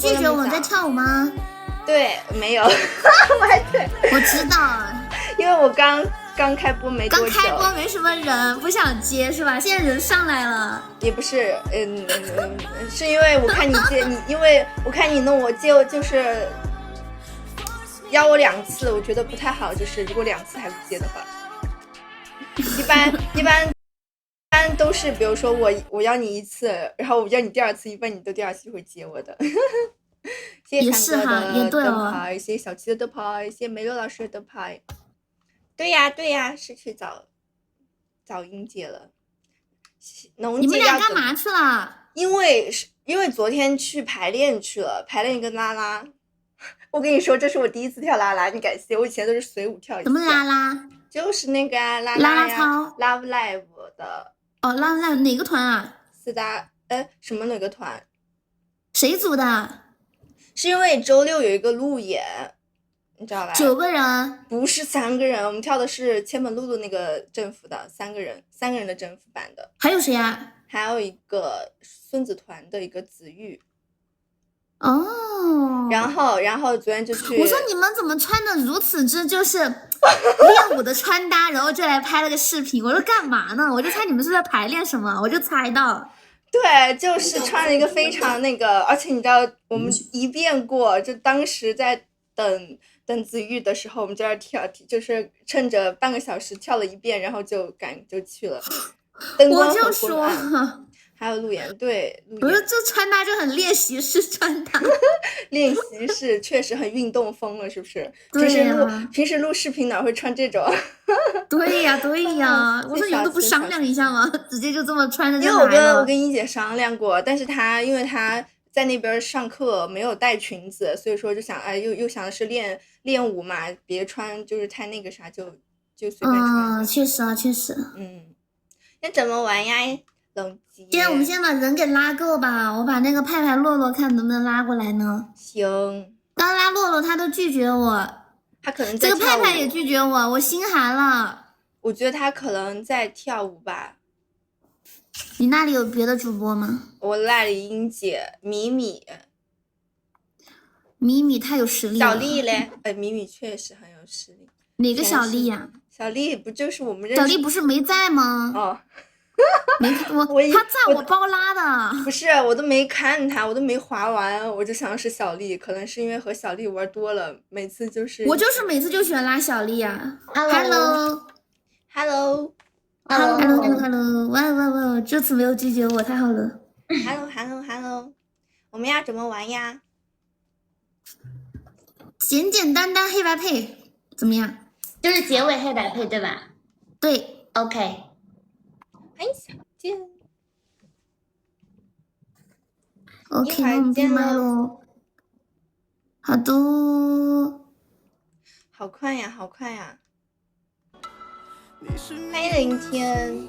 拒绝我在跳舞吗？对，没有，我还对，我知道，因为我刚开播没多久，刚开播没什么人，不想接是吧？现在人上来了，也不是，是因为我看你接你，因为我看你弄我接，就是邀我2次，我觉得不太好，就是如果2次还不接的话，一般都是，比如说我邀你1次，然后我邀你第2次，一般你都第2次会接我的。谢谢强哥的灯牌，谢谢小七的灯牌，谢谢梅乐老师的灯牌。对呀，是去找英姐了。你们俩干嘛去了？因为昨天去排练去了，排练一个啦啦。我跟你说，这是我第1次跳啦啦，你敢信？我以前都是随舞跳一下。什么啦啦？就是那个啦啦呀操 ，Love Live 的。哦，Love Live 哪个团啊？四大什么哪个团？谁组的？是因为周六有一个路演，你知道吧？9个人？不是3个人，我们跳的是千本露露那个政府的3个人的政府版的。还有谁啊？还有一个孙子团的一个子玉。哦。然后昨天就去。我说你们怎么穿的如此之就是练舞的穿搭，然后就来拍了个视频。我说干嘛呢？我就猜你们是在排练什么，我就猜到。对，就是穿了一个非常那个，而且你知道我们一遍过，就当时在等子玉的时候，我们在这跳，就是趁着半个小时跳了1遍，然后就去了。我就说，还有路演，对，不是这穿搭就很练习式穿搭，练习式确实很运动风了，是不是？平时录视频哪会穿这种？对呀，我说你们都不商量一下吗？直接就这么穿着就来了。因为我跟英姐商量过，但是因为她在那边上课没有带裙子，所以说就想又想的是练舞嘛，别穿就是太那个啥，就随便穿。确实。那怎么玩呀？冷机。既然我们先把人给拉够吧，我把那个派洛洛看能不能拉过来呢？行。刚拉洛洛他都拒绝我，他可能在这个派也拒绝我，我心寒了。我觉得他可能在跳舞吧。你那里有别的主播吗？我那里英姐、米米太有实力了。小丽嘞？米确实很有实力。哪个小丽呀？小丽不就是我们认识？小丽不是没在吗？哦。他在我包拉的。不是，我都没看他，我都没滑完，我就想是小丽，可能是因为和小丽玩多了，每次就是我就是每次就喜欢拉小丽啊。Hello，哇，这次没有拒绝我，太好了。Hello，我们要怎么玩呀？简简单单黑白配怎么样？就是结尾黑白配对吧？对 ，OK。欢迎小健。OK， 那我们闭麦喽。好的。好快呀！欢迎林天。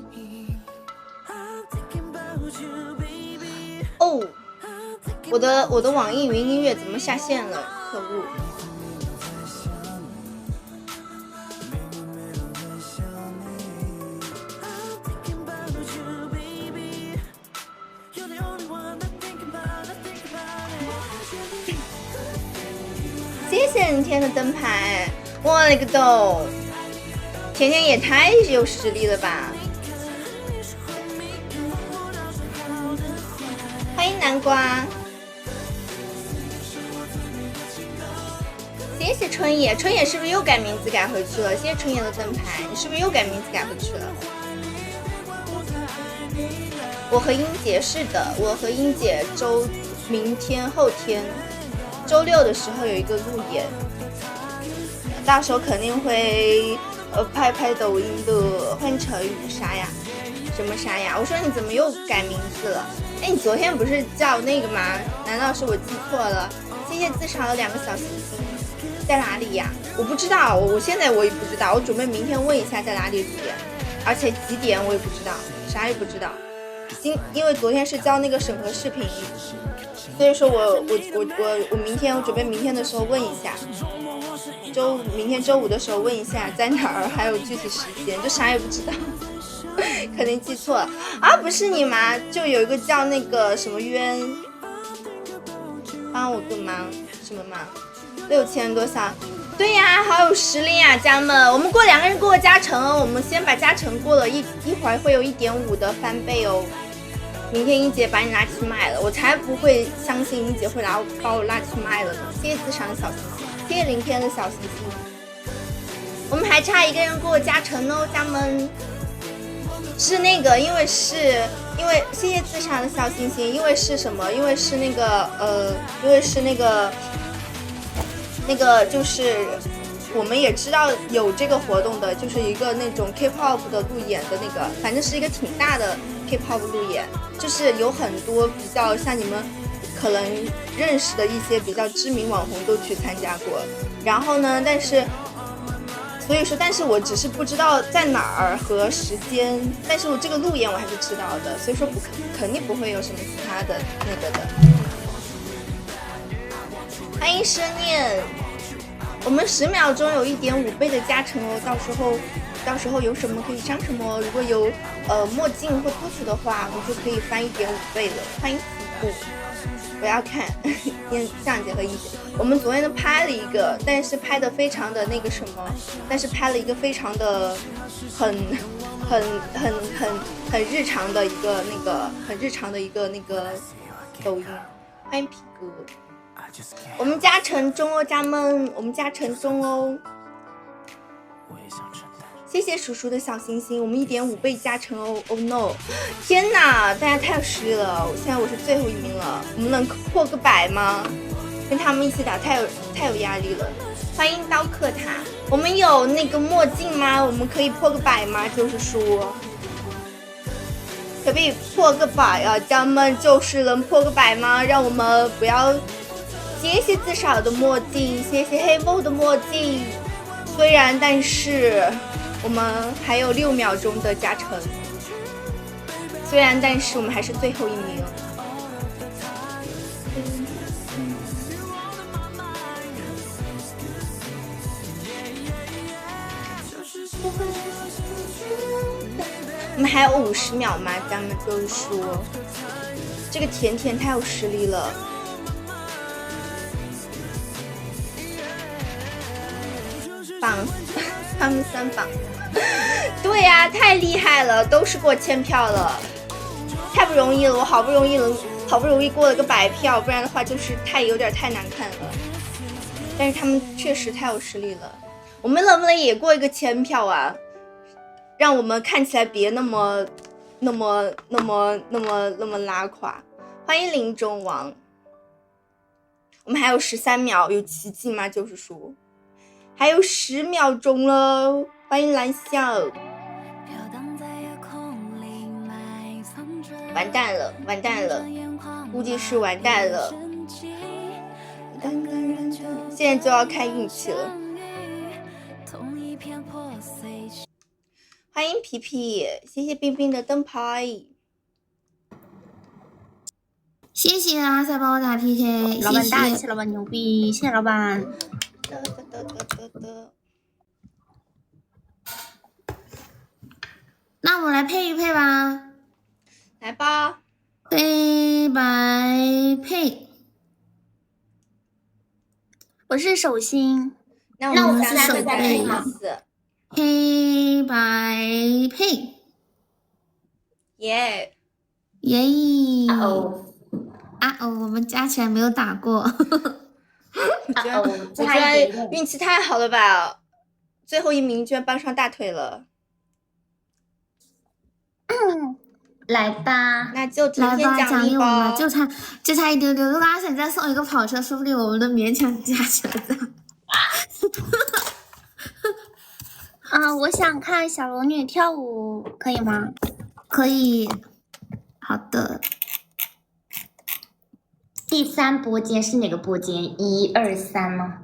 哦，我的网易云音乐怎么下线了？可恶！谢谢林天的灯牌，我勒个豆！甜甜也太有实力了吧！欢迎南瓜，谢谢春野，春野是不是又改名字改回去了？谢谢春野的灯牌，你是不是又改名字改回去了？我和英姐是的，我和英姐明天后天周六的时候有一个路演，到时候肯定会拍抖音的。欢迎成语啥呀？什么啥呀？我说你怎么又改名字了？哎，你昨天不是叫那个吗？难道是我记错了？谢谢自赏了2个小星星，在哪里呀？我不知道，我现在我也不知道，我准备明天问一下在哪里路演，而且几点我也不知道，啥也不知道。因为昨天是交那个审核视频，所以说我明天我准备明天的时候问一下，明天周5的时候问一下在哪儿，还有具体时间，就啥也不知道，肯定记错了啊！不是你吗？就有一个叫那个什么渊，帮我个忙，什么忙？6000多项，对呀，好有实力呀，家们！我们过2个人过加成哦，我们先把加成过了，一会儿会有1.5的翻倍哦。明天英姐把你拉去卖了，我才不会相信英姐会把我拉去卖了呢。谢谢自赏的小心心，谢谢0天的小心心。我们还差1个人过加成哦，家们。是那个，因为谢谢自赏的小心心，因为是什么？因为是那个就是我们也知道有这个活动的，就是一个那种 K-pop 的路演的那个，反正是一个挺大的 K-pop 路演，就是有很多比较像你们可能认识的一些比较知名网红都去参加过。然后呢，但是我只是不知道在哪儿和时间，但是我这个路演我还是知道的，所以说肯定不会有什么其他的那个的。欢迎深念，我们10秒钟有1.5倍的加成哦，到时候有什么可以上什么，如果有墨镜或兔子的话，我就可以翻1.5倍了。欢迎徒步，不要看向姐和一姐，我们昨天都拍了一个，但是拍的非常的那个什么，但是拍了一个非常的很日常的一个那个很日常的一个那个抖音。欢迎皮哥，我们加成中哦，家们，我们加成中哦。谢谢叔叔的小星星，我们1.5倍加成哦。Oh no！ 天哪，大家太有实力了！现在我是最后1名了，我们能破个100吗？跟他们一起打太有压力了。欢迎刀客塔，我们有那个墨镜吗？我们可以破个100吗？就是说，可不可以破个100啊？家们，就是能破个100吗？让我们不要。谢谢自少的墨镜，谢谢黑梦的墨镜。虽然，但是我们还有6秒钟的加成。虽然，但是我们还是最后1名。我们还有50秒吗？咱们就是说，这个甜甜太有实力了。榜，他们3榜，对呀，太厉害了，都是过1000票了，太不容易了，我好不容易过了个100票，不然的话就是有点太难看了。但是他们确实太有实力了，我们能不能也过一个1000票啊？让我们看起来别那么拉垮。欢迎林中王，我们还有13秒，有奇迹吗？就是说。还有10秒钟了，欢迎蓝笑。完蛋了，估计是完蛋了。现在就要看运气了。欢迎皮皮，谢谢冰冰的灯牌。谢谢阿塞帮我打 PK， 老板大气，老板牛逼，谢谢老板。那我来配一配吧，来吧，黑白配。我是手心，那我们是手背，黑白配，耶耶！啊哦，我们加起来没有打过。我觉得运气太好了吧，最后1名居然帮上大腿了。来吧，那就来吧，奖励我吧，们，就差一丢丢。如果阿婶再送一个跑车，说不定我们能勉强加起来的。我想看小龙女跳舞，可以吗？可以，好的。第3播间是哪个播间？1、2、3吗？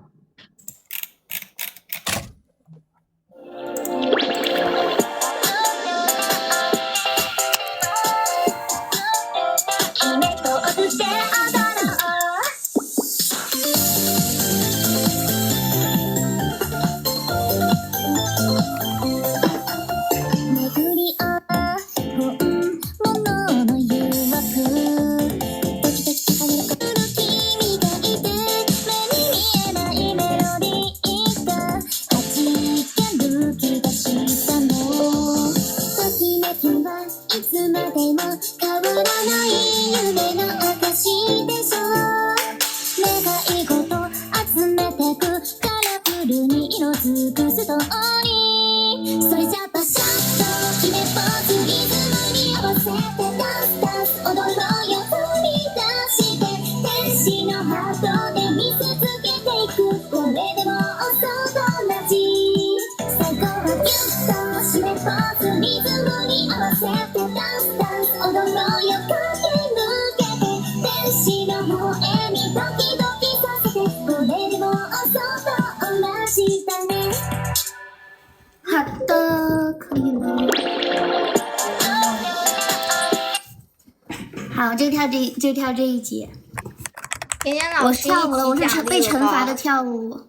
ハートで見せつけていくどれでもそうと同じ最後はギュッと締めポーズリズムに合わせてダンスダンス踊ろうよ駆け抜けて天使の声にドキドキさせてどれでもそうと同じだね好的，可以了。好，就跳这一节。甜甜我老师跳了，我是被一起奖励惩罚的吧跳舞。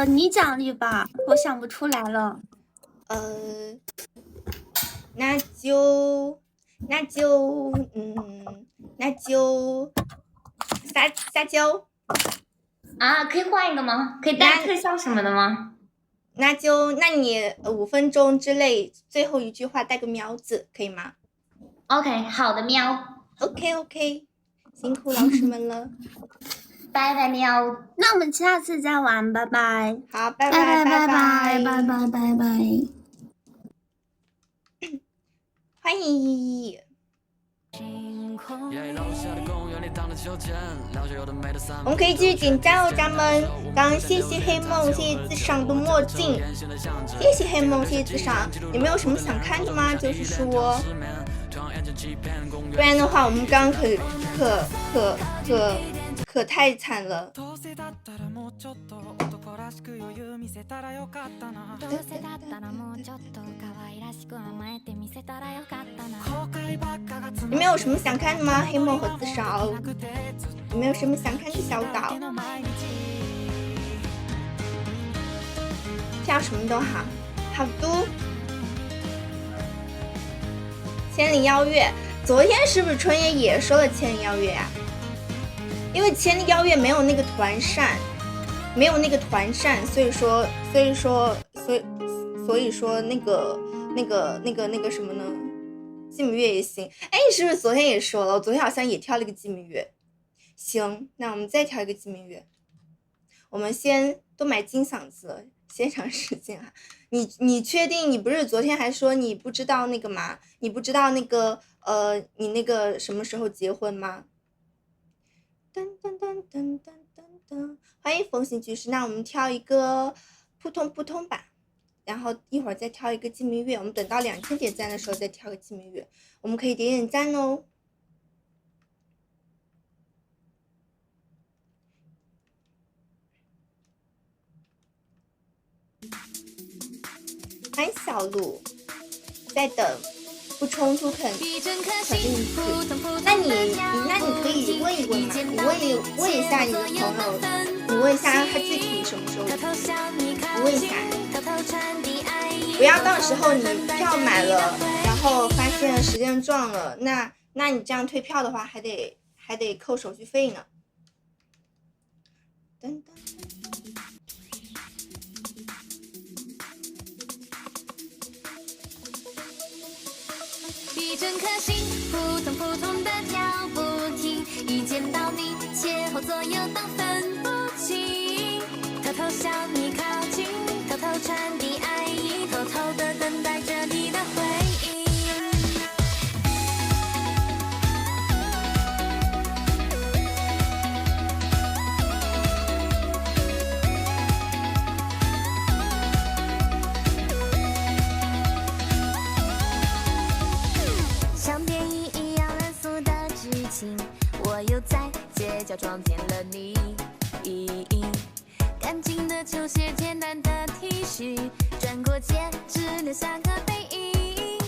你奖励吧，我想不出来了。那就撒娇。啊，可以换一个吗？可以带特效什么的吗？那你5分钟之内最后一句话带个喵字，可以吗 OK， 好的，喵。？OK， 辛苦老师们了。拜拜，喵。那我们下次再玩，拜拜。好，拜拜拜拜拜拜拜拜拜。欢迎依依。我们可以继续点赞哦，家们。刚刚谢谢黑梦，谢谢自赏的墨镜，谢谢黑梦，谢谢自赏。有没有什么想看的吗？就是说，不然的话，我们刚刚可太惨了。有没有什么想看的吗？黑梦和自少，有没有什么想看的小岛？跳什么都好，好的。千里邀月，昨天是不是春夜也说了千里邀月呀？因为千里邀月没有那个团扇，所以说那个什么呢？季明月也行。哎，你是不是昨天也说了？我昨天好像也跳了一个季明月。行，那我们再跳一个季明月。我们先都买金嗓子了，先尝时间啊。你确定你不是昨天还说你不知道那个吗？你不知道那个你那个什么时候结婚吗？噔噔噔噔噔噔噔，欢迎风行居士。那我们跳一个扑通扑通吧。然后一会儿再跳一个季明月，我们等到2000点赞的时候再跳个季明月，我们可以点点赞哦。欢迎小鹿，在等，不冲突肯定是。那你可以问一问嘛，你问一下你的朋友，你问一下他具体什么时候，你问一下。不要到时候你票买了，然后发现时间撞了，那你这样退票的话，还得扣手续费呢。噔噔。一整颗心扑通扑通的跳不停，一见到你前后左右都分不清，偷偷向你靠近，偷偷传递爱意，偷偷的等待着你的回应。像电影一样烂俗的剧情，我又在街角撞见了你。干净的球鞋，简单的 T 恤，转过街只留下个背影。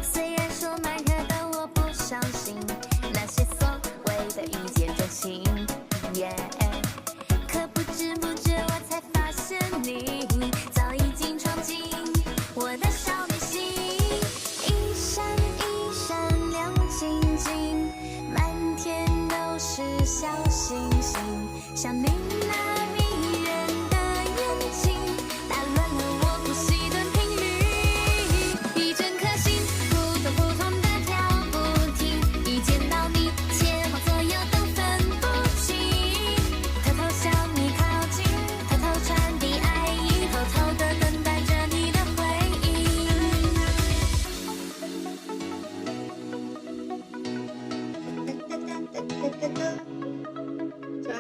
虽然说蛮可的，我不相信那些所谓的一见钟情。可不知不觉我才发现你早已经闯进我的少女心，一闪一闪亮晶晶，满天都是小星星，像你那迷人的眼睛，打乱了我呼吸的频率。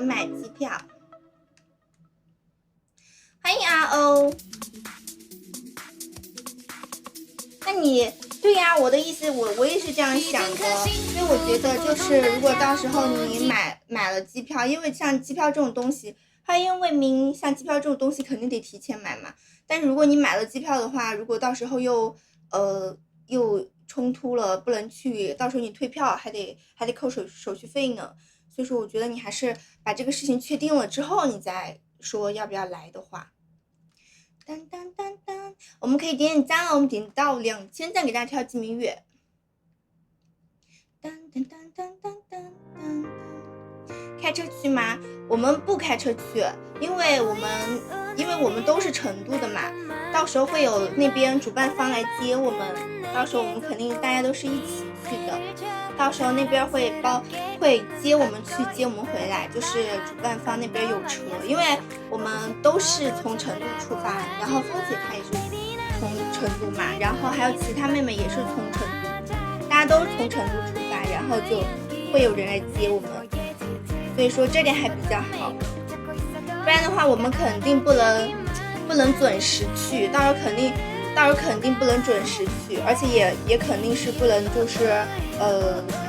买机票。欢迎RO。那你对呀，我的意思我也是这样想的，因为我觉得就是如果到时候你买了机票，因为像机票这种东西，它因为像机票这种东西肯定得提前买嘛。但是如果你买了机票的话，如果到时候又冲突了不能去，到时候你退票还得扣手续费呢。所以说我觉得你还是把这个事情确定了之后，你再说要不要来的话。当当当当，我们可以点赞了，我们点到2000赞给大家跳鸡鸣乐。当当当当当当当，开车去吗？我们不开车去，因为我们都是成都的嘛，到时候会有那边主办方来接我们，到时候我们肯定大家都是一起去的，到时候那边会接我们去接我们回来，就是主办方那边有车，因为我们都是从成都出发，然后芳姐她也是从成都嘛，然后还有其他妹妹也是从成都，大家都是从成都出发，然后就会有人来接我们，所以说这点还比较好，不然的话我们肯定不能准时去，到时候肯定不能准时去，而且也肯定是不能就是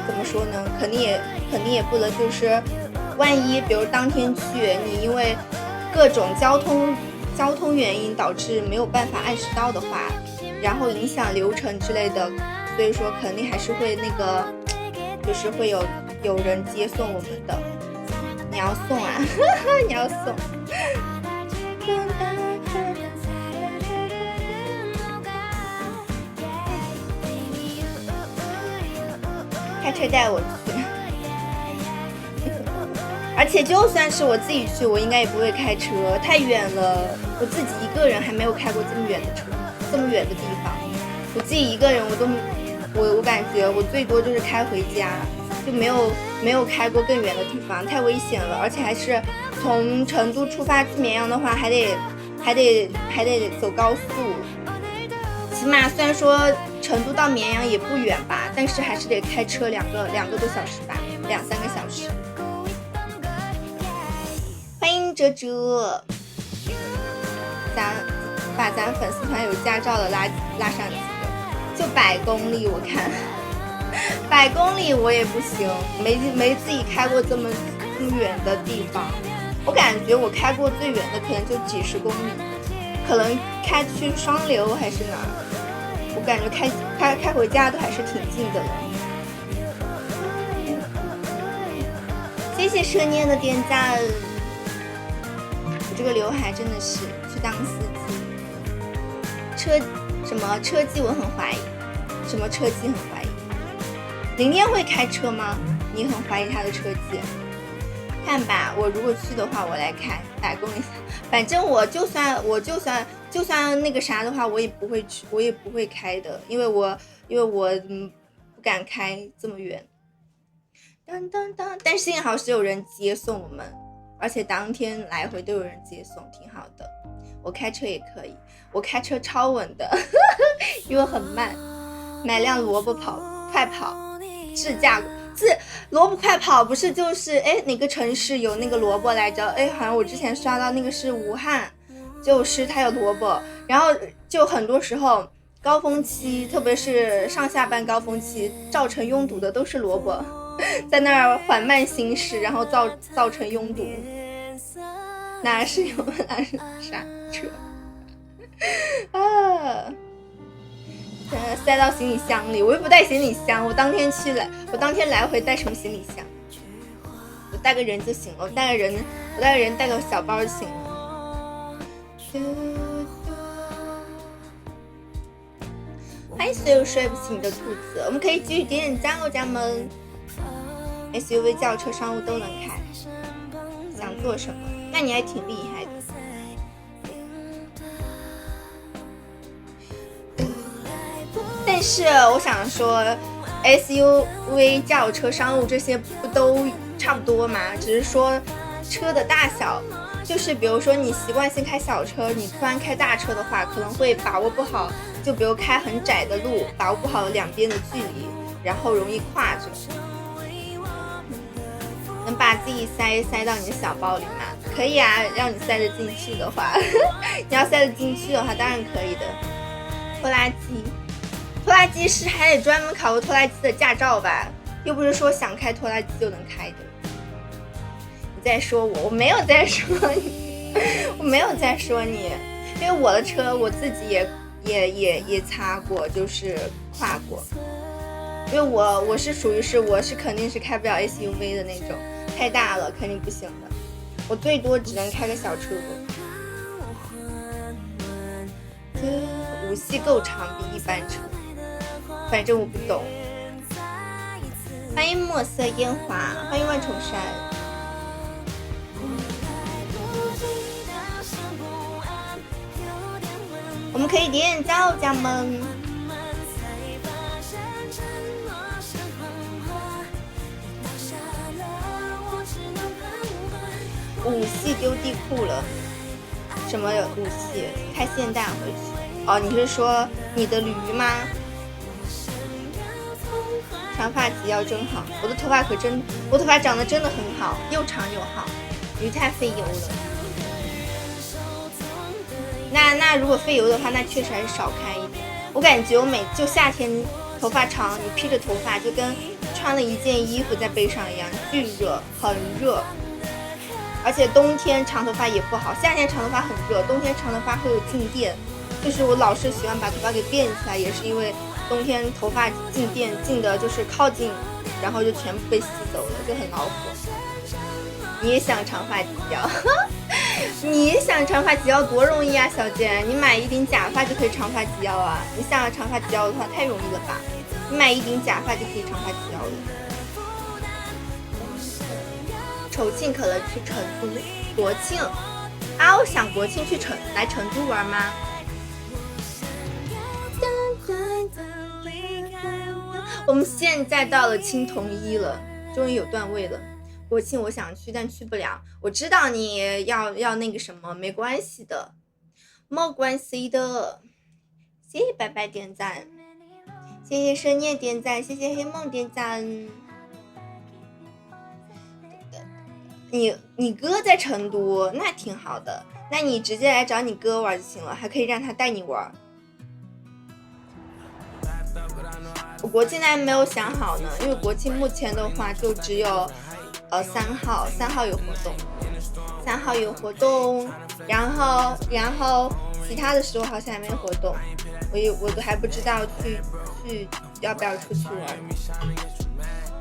怎么说呢，肯定也不能就是万一比如当天去你因为各种交通原因导致没有办法按时到的话，然后影响流程之类的，所以说肯定还是会那个就是会有人接送我们的。你要送啊你要送开车带我去而且就算是我自己去我应该也不会开车，太远了，我自己一个人还没有开过这么远的车，这么远的地方，我自己一个人我感觉我最多就是开回家，就没有开过更远的地方，太危险了，而且还是从成都出发去绵阳的话还得走高速，起码虽然说成都到绵阳也不远吧，但是还是得开车两个多小时吧，2-3个小时。欢迎哲哲，把咱粉丝团有驾照的拉上几个，就100公里我看100公里我也不行，没自己开过这么远的地方，我感觉我开过最远的可能就几十公里，可能开去双流还是哪儿，我感觉开回家都还是挺近的了。谢谢蛇念的点赞，我这个刘海真的是去当司机，车技我很怀疑，什么车技很怀疑？林恋会开车吗？你很怀疑他的车技？看吧，我如果去的话，我来开100公里，反正我就算那个啥的话，我也不会去，我也不会开的，因为我不敢开这么远。当当当，但幸好是有人接送我们，而且当天来回都有人接送，挺好的。我开车也可以，我开车超稳的因为很慢，买辆萝卜快跑萝卜快跑不是就是哪个城市有那个萝卜来着，好像我之前刷到那个是武汉，就是它有萝卜，然后就很多时候高峰期，特别是上下班高峰期造成拥堵的都是萝卜在那儿缓慢行驶，然后造成拥堵，哪是有哪是刹车啊，塞到行李箱里，我又不带行李箱，我当天来回带什么行李箱？我带个人就行了，我带个小包就行了。欢迎所有睡不醒的兔子，我们可以继续点赞哦，家们。SUV 轿车商务都能开，想做什么？那你还挺厉害的。但是我想说 SUV 轿车商务这些不都差不多嘛，只是说车的大小，就是比如说你习惯性开小车，你突然开大车的话可能会把握不好，就比如开很窄的路，把握不好两边的距离，然后容易跨着。能把自己塞到你的小包里吗？可以啊，让你塞得进去的话，你要塞得进去的话，当然可以的。拖拉机是还得专门考个拖拉机的驾照吧？又不是说想开拖拉机就能开的。你在说我没有在说你，我没有在说你，因为我的车我自己也擦过，就是跨过。因为我是属于我是肯定是开不了 SUV 的那种，太大了肯定不行的，我最多只能开个小车。5系够长，比一般车，反正我不懂。欢迎墨色烟花，欢迎万重山。我们可以点赞，家们。5系丢地库了，什么5系？开现代回去。哦，你是说你的驴吗？长发及腰真好，我的头发长得真的很好，又长又好。驴太费油了。那如果费油的话，那确实还是少开一点。我感觉我就夏天头发长，你披着头发就跟穿了一件衣服在背上一样，巨热，很热。而且冬天长头发也不好，夏天长头发很热，冬天长头发会有静电。就是我老是喜欢把头发给辫起来，也是因为冬天头发静电静的就是靠近，然后就全部被吸走了，就很恼火。你也想长发及腰？你想长发及腰多容易啊，小姐，你买一顶假发就可以长发及腰啊！你想要长发及腰的话，太容易了吧？你买一顶假发就可以长发及腰了。重庆可能去成都，国庆啊，我想国庆去来成都玩吗？我们现在到了青铜一了，终于有段位了。国庆我想去，但去不了。我知道你要那个什么，没关系的，没关系的。谢谢白白点赞，谢谢深夜点赞，谢谢黑梦点赞。你哥在成都，那挺好的，那你直接来找你哥玩就行了，还可以让他带你玩。我国庆还没有想好呢，因为国庆目前的话就只有3号有活动，3号有活动，然后其他的时候好像还没活动，我都还不知道去要不要出去玩，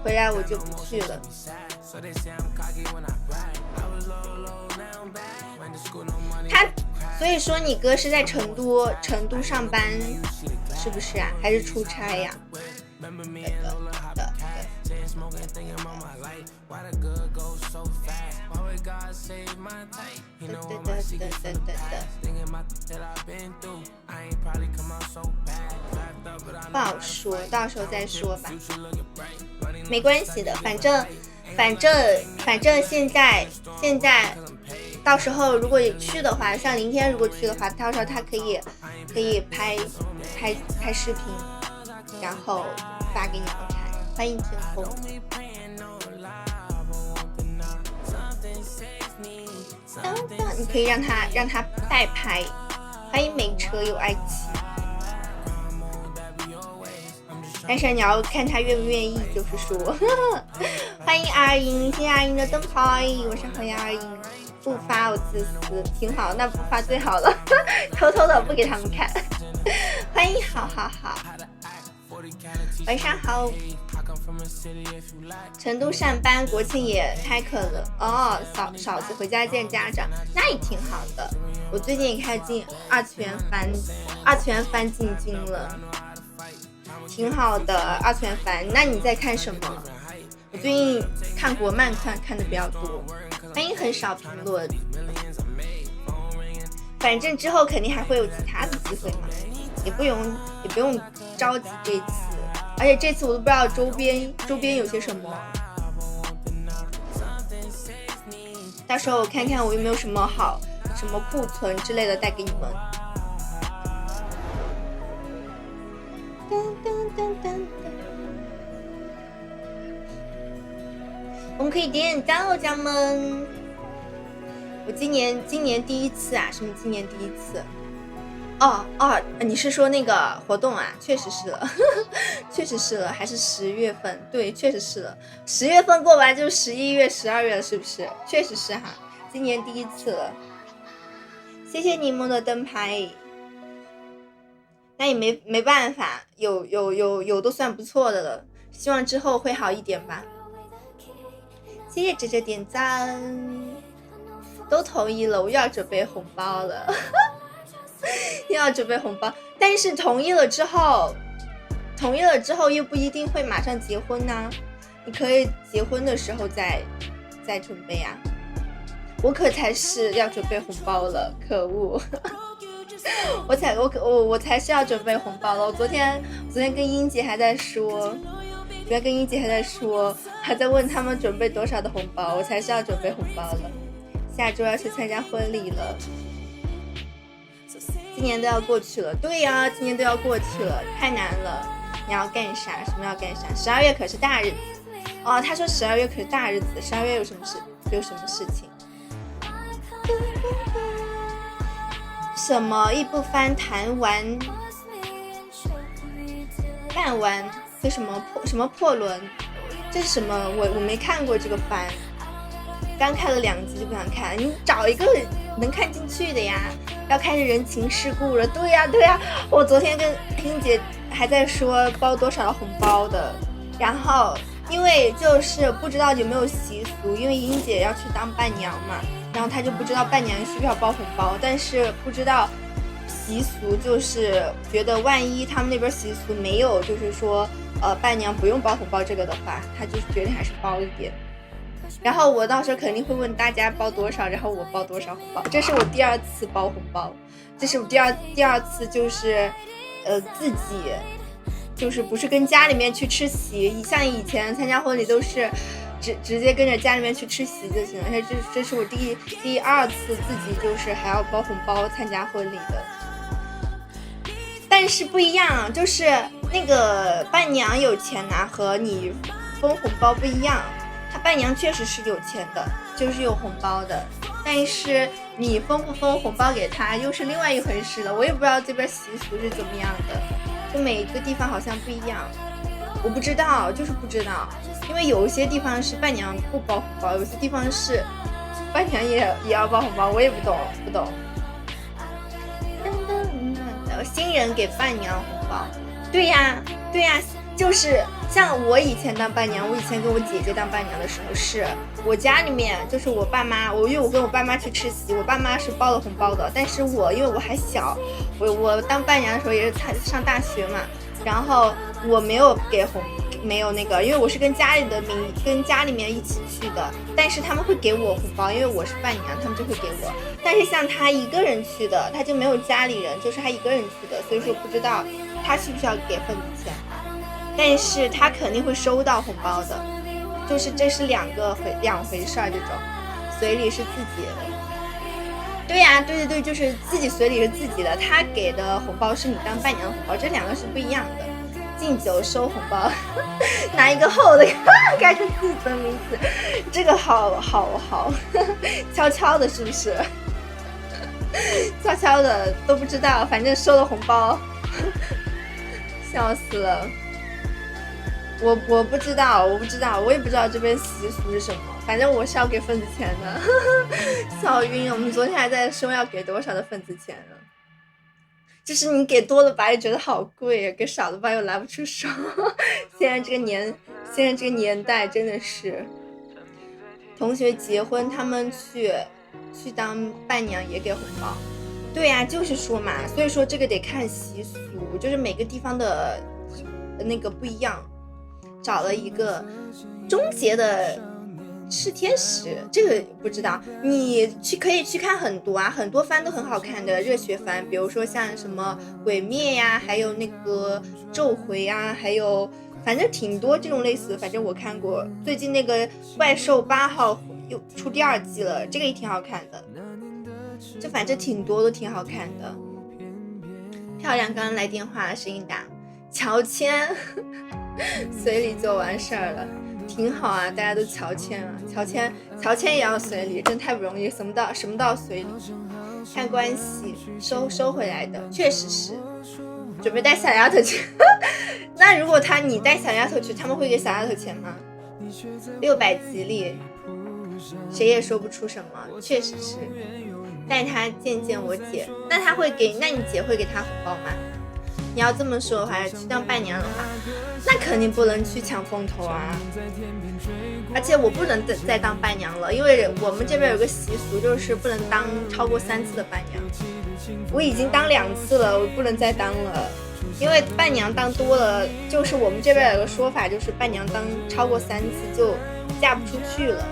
回来我就不去了。所以说你哥是在成都上班是不是啊？还是出差呀？不好说，到时候再说吧，没关系的，反正现在到时候如果去的话，像林天如果去的话，到时候他可以拍视频，然后发给你们看。欢迎天空。你可以让他代拍。欢迎没车有爱妻。但是你要看他愿不愿意，就是说。欢迎阿英，谢谢阿英的灯牌，我是好呀阿英。不发我自私，挺好，那不发最好了，偷偷的不给他们看。欢迎，好，晚上好。成都上班，国庆也开课了哦。嫂子回家见家长，那也挺好的。我最近也开始进二次元番进军了，挺好的。二次元番，那你在看什么？我最近看国漫看的比较多。欢迎很少评论，反正之后肯定还会有其他的机会嘛，也不用着急这次，而且这次我都不知道周边有些什么，到时候我看看我有没有什么库存之类的带给你们。我们可以点点赞哦，家人们。我今年第一次啊，什么今年第一次？哦，你是说那个活动啊？确实是了，确实是了，还是10月份，对，确实是了。10月份过完就11月、12月了，是不是？确实是哈，今年第一次了。谢谢你们的灯牌，那也没办法，有都算不错的了，希望之后会好一点吧。谢谢姐姐点赞，都同意了，我又要准备红包了。又要准备红包，但是同意了之后又不一定会马上结婚呢，你可以结婚的时候再准备啊。我可才是要准备红包了，可恶！我才是要准备红包了。我昨天跟英姐还在说，还在问他们准备多少的红包，我才是要准备红包了。下周要去参加婚礼了。今年都要过去了，对呀，今年都要过去了，太难了。你要干啥？什么要干啥？12月可是大日子哦。他说12月可是大日子，12月有什么事情？什么一部番谈完办完？这什么破轮？这是什么？我没看过这个番，刚看了2集就不想看。你找一个能看进去的呀。要开始人情世故了，对呀，我昨天跟英姐还在说包多少的红包的，然后因为就是不知道有没有习俗，因为英姐要去当伴娘嘛，然后她就不知道伴娘需不需要包红包，但是不知道习俗，就是觉得万一他们那边习俗没有，就是说伴娘不用包红包这个的话，她就决定还是包一点。然后我到时候肯定会问大家包多少，然后我包多少红包。这是我第2次包红包，这是我第二次，就是自己就是不是跟家里面去吃席，像以前参加婚礼都是直接跟着家里面去吃席就行了。这是我第2次自己就是还要包红包参加婚礼的。但是不一样，就是那个伴娘有钱拿和你分红包不一样。他伴娘确实是有钱的，就是有红包的，但是你分不分红包给他又是另外一回事了。我也不知道这边习俗是怎么样的，就每一个地方好像不一样，我不知道，就是不知道。因为有一些地方是伴娘不包红包，有些地方是伴娘也要包红包，我也不懂。新人给伴娘红包，对呀，就是像我以前当伴娘，我以前跟我姐姐当伴娘的时候，是我家里面就是我爸妈，因为我跟我爸妈去吃席，我爸妈是包了红包的，但是因为我还小，我当伴娘的时候也是上大学嘛，然后我没有没有那个，因为我是跟家里面一起去的，但是他们会给我红包，因为我是伴娘，他们就会给我。但是像他一个人去的，他就没有家里人，就是他一个人去的，所以说不知道他需不需要给份子钱。但是他肯定会收到红包的，就是这是两回事儿，这种随礼是自己的。对呀，对，就是自己随礼是自己的，他给的红包是你当伴娘的红包，这2个是不一样的。敬酒收红包，拿一个厚的盖着自己的名字，这个好，悄悄的，是不是？悄悄的都不知道，反正收了红包，笑死了。我不知道，我也不知道这边习俗是什么，反正我是要给份子钱的。笑晕，我们昨天还在说要给多少的份子钱呢，就是你给多了吧又觉得好贵，给少了吧又拿不出手。现在这个年代真的是，同学结婚他们去当伴娘也给红包。对呀，就是说嘛，所以说这个得看习俗，就是每个地方的那个不一样。找了一个终结的是天使，这个不知道，你可以去看很多啊，很多番都很好看的热血番，比如说像什么鬼灭呀，还有那个咒回啊，还有反正挺多这种类似的，反正我看过。最近那个怪兽8号又出第2季了，这个也挺好看的，就反正挺多都挺好看的。漂亮，刚刚来电话，声音大，乔迁随礼就完事儿了。挺好啊，大家都乔迁啊，乔迁也要随礼，真太不容易，什么都要随礼，看关系收回来的，确实是。准备带小丫头去，那如果你带小丫头去，他们会给小丫头钱吗？600吉利，谁也说不出什么，确实是。带她见见我姐，那你姐会给她红包吗？你要这么说的话，去当伴娘的话，那肯定不能去抢风头啊！而且我不能再当伴娘了，因为我们这边有个习俗，就是不能当超过3次的伴娘。我已经当2次了，我不能再当了，因为伴娘当多了，就是我们这边有个说法，就是伴娘当超过3次就嫁不出去了。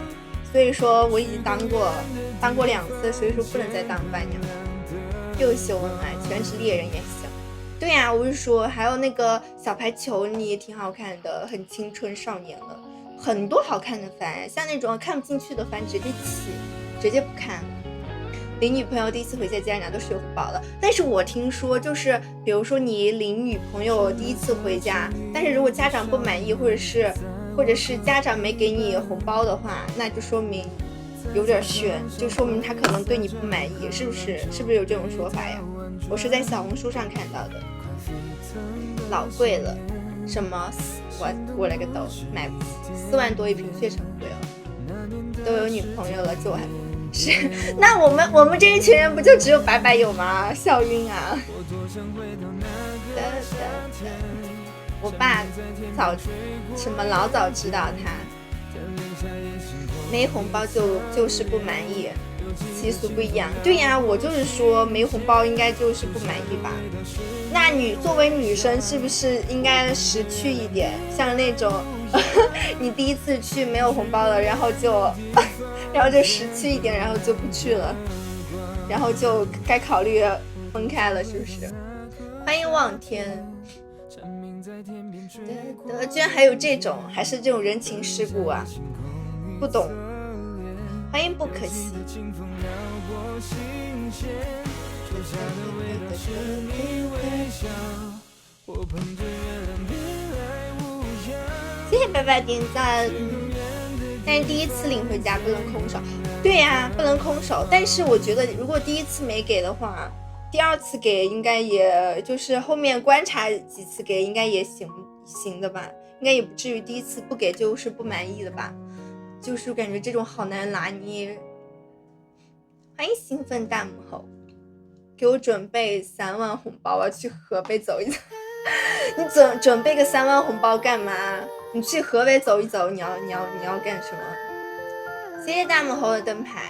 所以说我已经当过2次，所以说不能再当伴娘了。又秀恩爱，全职猎人也行。对呀，我是说，还有那个小排球，你也挺好看的，很青春少年了，很多好看的番，像那种看不进去的番直接不看了。领女朋友第一次回家，家长都是有红包的，但是我听说就是，比如说你领女朋友第一次回家，但是如果家长不满意，或者是家长没给你红包的话，那就说明有点悬，就说明他可能对你不满意，是不是有这种说法呀？我是在小红书上看到的。老贵了，什么我勒个豆，买不起，4万多一瓶确实很贵了。都有女朋友了，就还是那我们这一群人不就只有白白有吗？笑晕啊！我爸老早知道他没红包就是不满意，习俗不一样。对呀，我就是说没红包应该就是不满意吧？那作为女生是不是应该识趣一点？像那种你第一次去没有红包了，然后就识趣一点，然后就不去了，然后就该考虑分开了，是不是？欢迎望天。居然还有这种，还是这种人情世故啊，不懂。欢迎不可惜。谢谢白白点赞。但是第一次领回家不能空手。对呀，不能空手。但是我觉得如果第一次没给的话，第2次给应该也就是后面观察几次给应该也行的吧，应该也不至于第一次不给就是不满意的吧，就是感觉这种好难拿捏。欢迎兴奋大母后，给我准备3万红包，我要去河北走一走。你准备个3万红包干嘛？你去河北走一走，你要干什么？谢谢大母后的灯牌。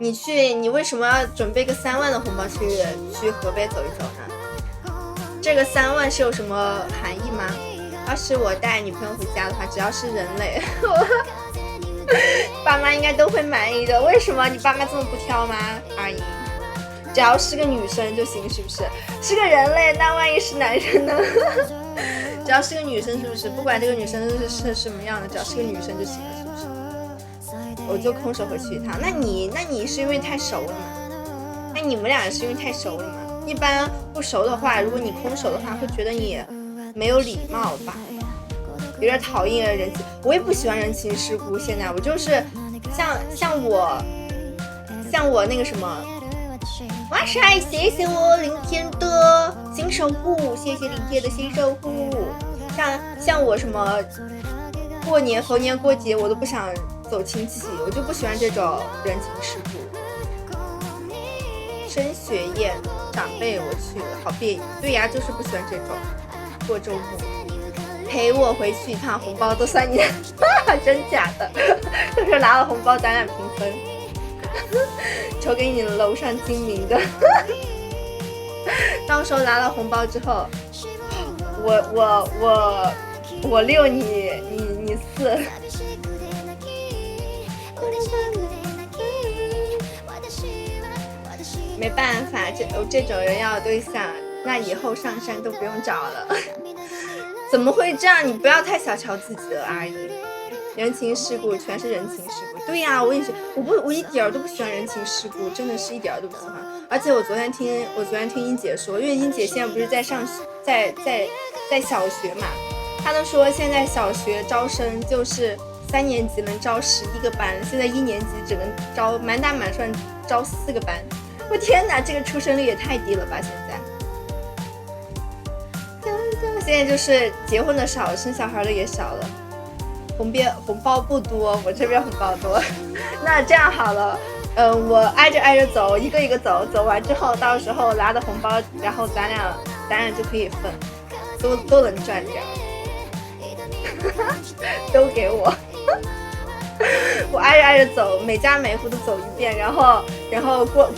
你为什么要准备个3万的红包去河北走一走呢？这个3万是有什么含义吗？要是我带女朋友回家的话，只要是人类，爸妈应该都会满意的。为什么你爸妈这么不挑吗？阿姨，只要是个女生就行，是不是？是个人类，那万一是男人呢？只要是个女生，是不是？不管这个女生是什么样的，只要是个女生就行了，是不是？我就空手回去一趟。那你是因为太熟了吗？那你们俩是因为太熟了吗？一般不熟的话，如果你空手的话，会觉得你没有礼貌吧，有点讨厌人情。我也不喜欢人情世故。现在我就是像我那个什么，哇塞，谢谢我林天的新守护，谢谢林天的新守护。像我什么过年逢年过节我都不想走亲戚，我就不喜欢这种人情世故。升学宴长辈我去了，好别扭。对呀，就是不喜欢这种过周末。陪我回去一趟，红包都算你的。真假的？就是拿了红包咱俩平分。求给你楼上精明的。到时候拿了红包之后，我6你4。没办法，这种人要对象，那以后上山都不用找了。怎么会这样？你不要太小瞧自己了，阿姨。人情世故全是人情世故。对呀，我也是，我一点都不喜欢人情世故，真的是一点都不喜欢。而且我昨天听英姐说，因为英姐现在不是在上在小学嘛，她都说现在小学招生就是3年级能招11个班，现在1年级只能招满打满算招4个班。我天哪，这个出生率也太低了吧！现在就是结婚的少，生小孩的也少了，红包不多，我这边红包多。那这样好了，我挨着走，一个一个走，走完之后，到时候拿的红包，然后咱俩就可以分，都能赚着，都给我。我挨着走，每家每户都走一遍，然后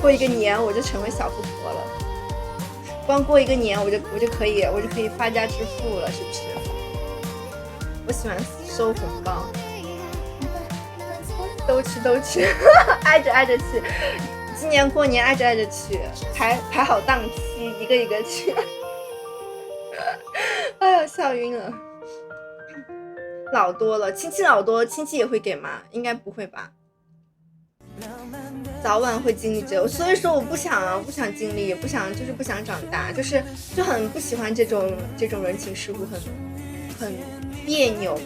过一个年，我就成为小富婆了。光过一个年，我就可以发家致富了，是不是？我喜欢收红包，都吃，挨着去。今年过年挨着去，排好档期，一个一个去。哎呀，笑晕了。老多了，亲戚老多，亲戚也会给吗？应该不会吧。早晚会经历这，所以说我不想经历，也不想长大，就很不喜欢这种人情世故，很别扭，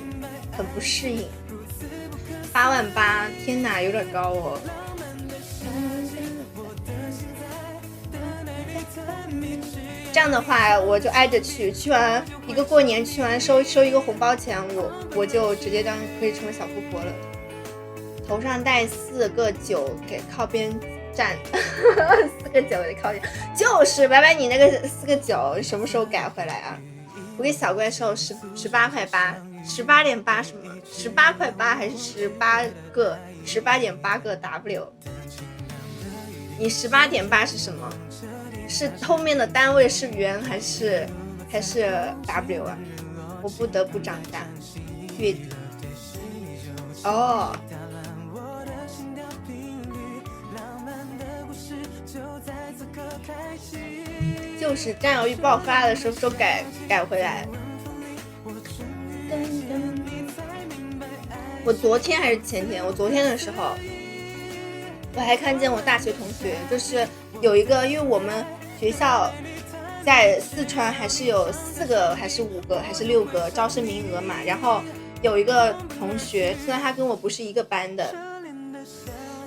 很不适应。88000，天哪，有点高哦。这样的话，我就挨着去完一个过年，去完收一个红包钱，我就直接可以成为小富婆了。头上戴4个9给靠边站，4个9给靠边，就是白白你那个4个9什么时候改回来啊？我给小怪兽18块8，18.8什么？18块8还是18.8个 W？ 你18.8是什么？是后面的单位是元还是 W 啊？我不得不长大。月底哦。就是占有欲爆发的时候改回来。我昨天还是前天，我昨天的时候，我还看见我大学同学，就是有一个，因为我们学校在四川还是有4个还是5个还是6个招生名额嘛，然后有一个同学，虽然他跟我不是一个班的，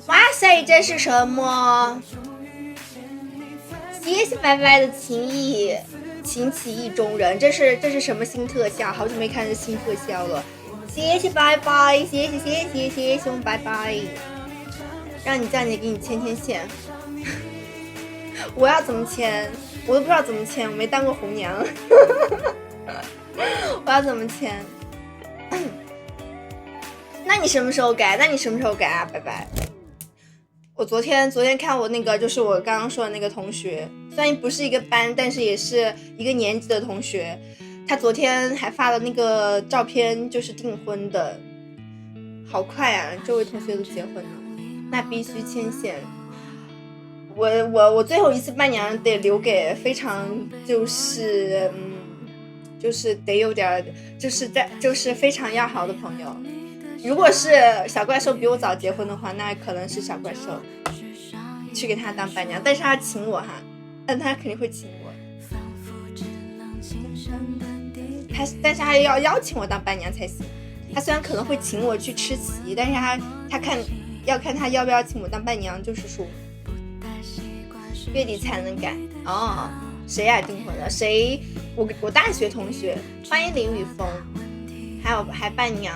哇塞，这是什么？谢谢白白的情谊，情起意中人，这是什么新特效？好久没看这新特效了，谢谢白白，谢谢我们白白，让你叫你给你牵线，我要怎么牵？我都不知道怎么牵，我没当过红娘，我要怎么牵？那你什么时候改啊，白白？我昨天看我那个，就是我刚刚说的那个同学，虽然不是一个班，但是也是一个年级的同学，他昨天还发了那个照片，就是订婚的，好快啊！这位同学都结婚了，那必须牵线。我最后一次伴娘得留给非常就是得有点就是非常要好的朋友。如果是小怪兽比我早结婚的话，那可能是小怪兽去给他当伴娘，但是他请我哈，但他肯定会请我，但是他要邀请我当伴娘才行。他虽然可能会请我去吃席，但是他要看他要不要请我当伴娘，就是说月底才能改哦。谁呀订婚了？谁？我大学同学，欢迎林雨峰，还伴娘。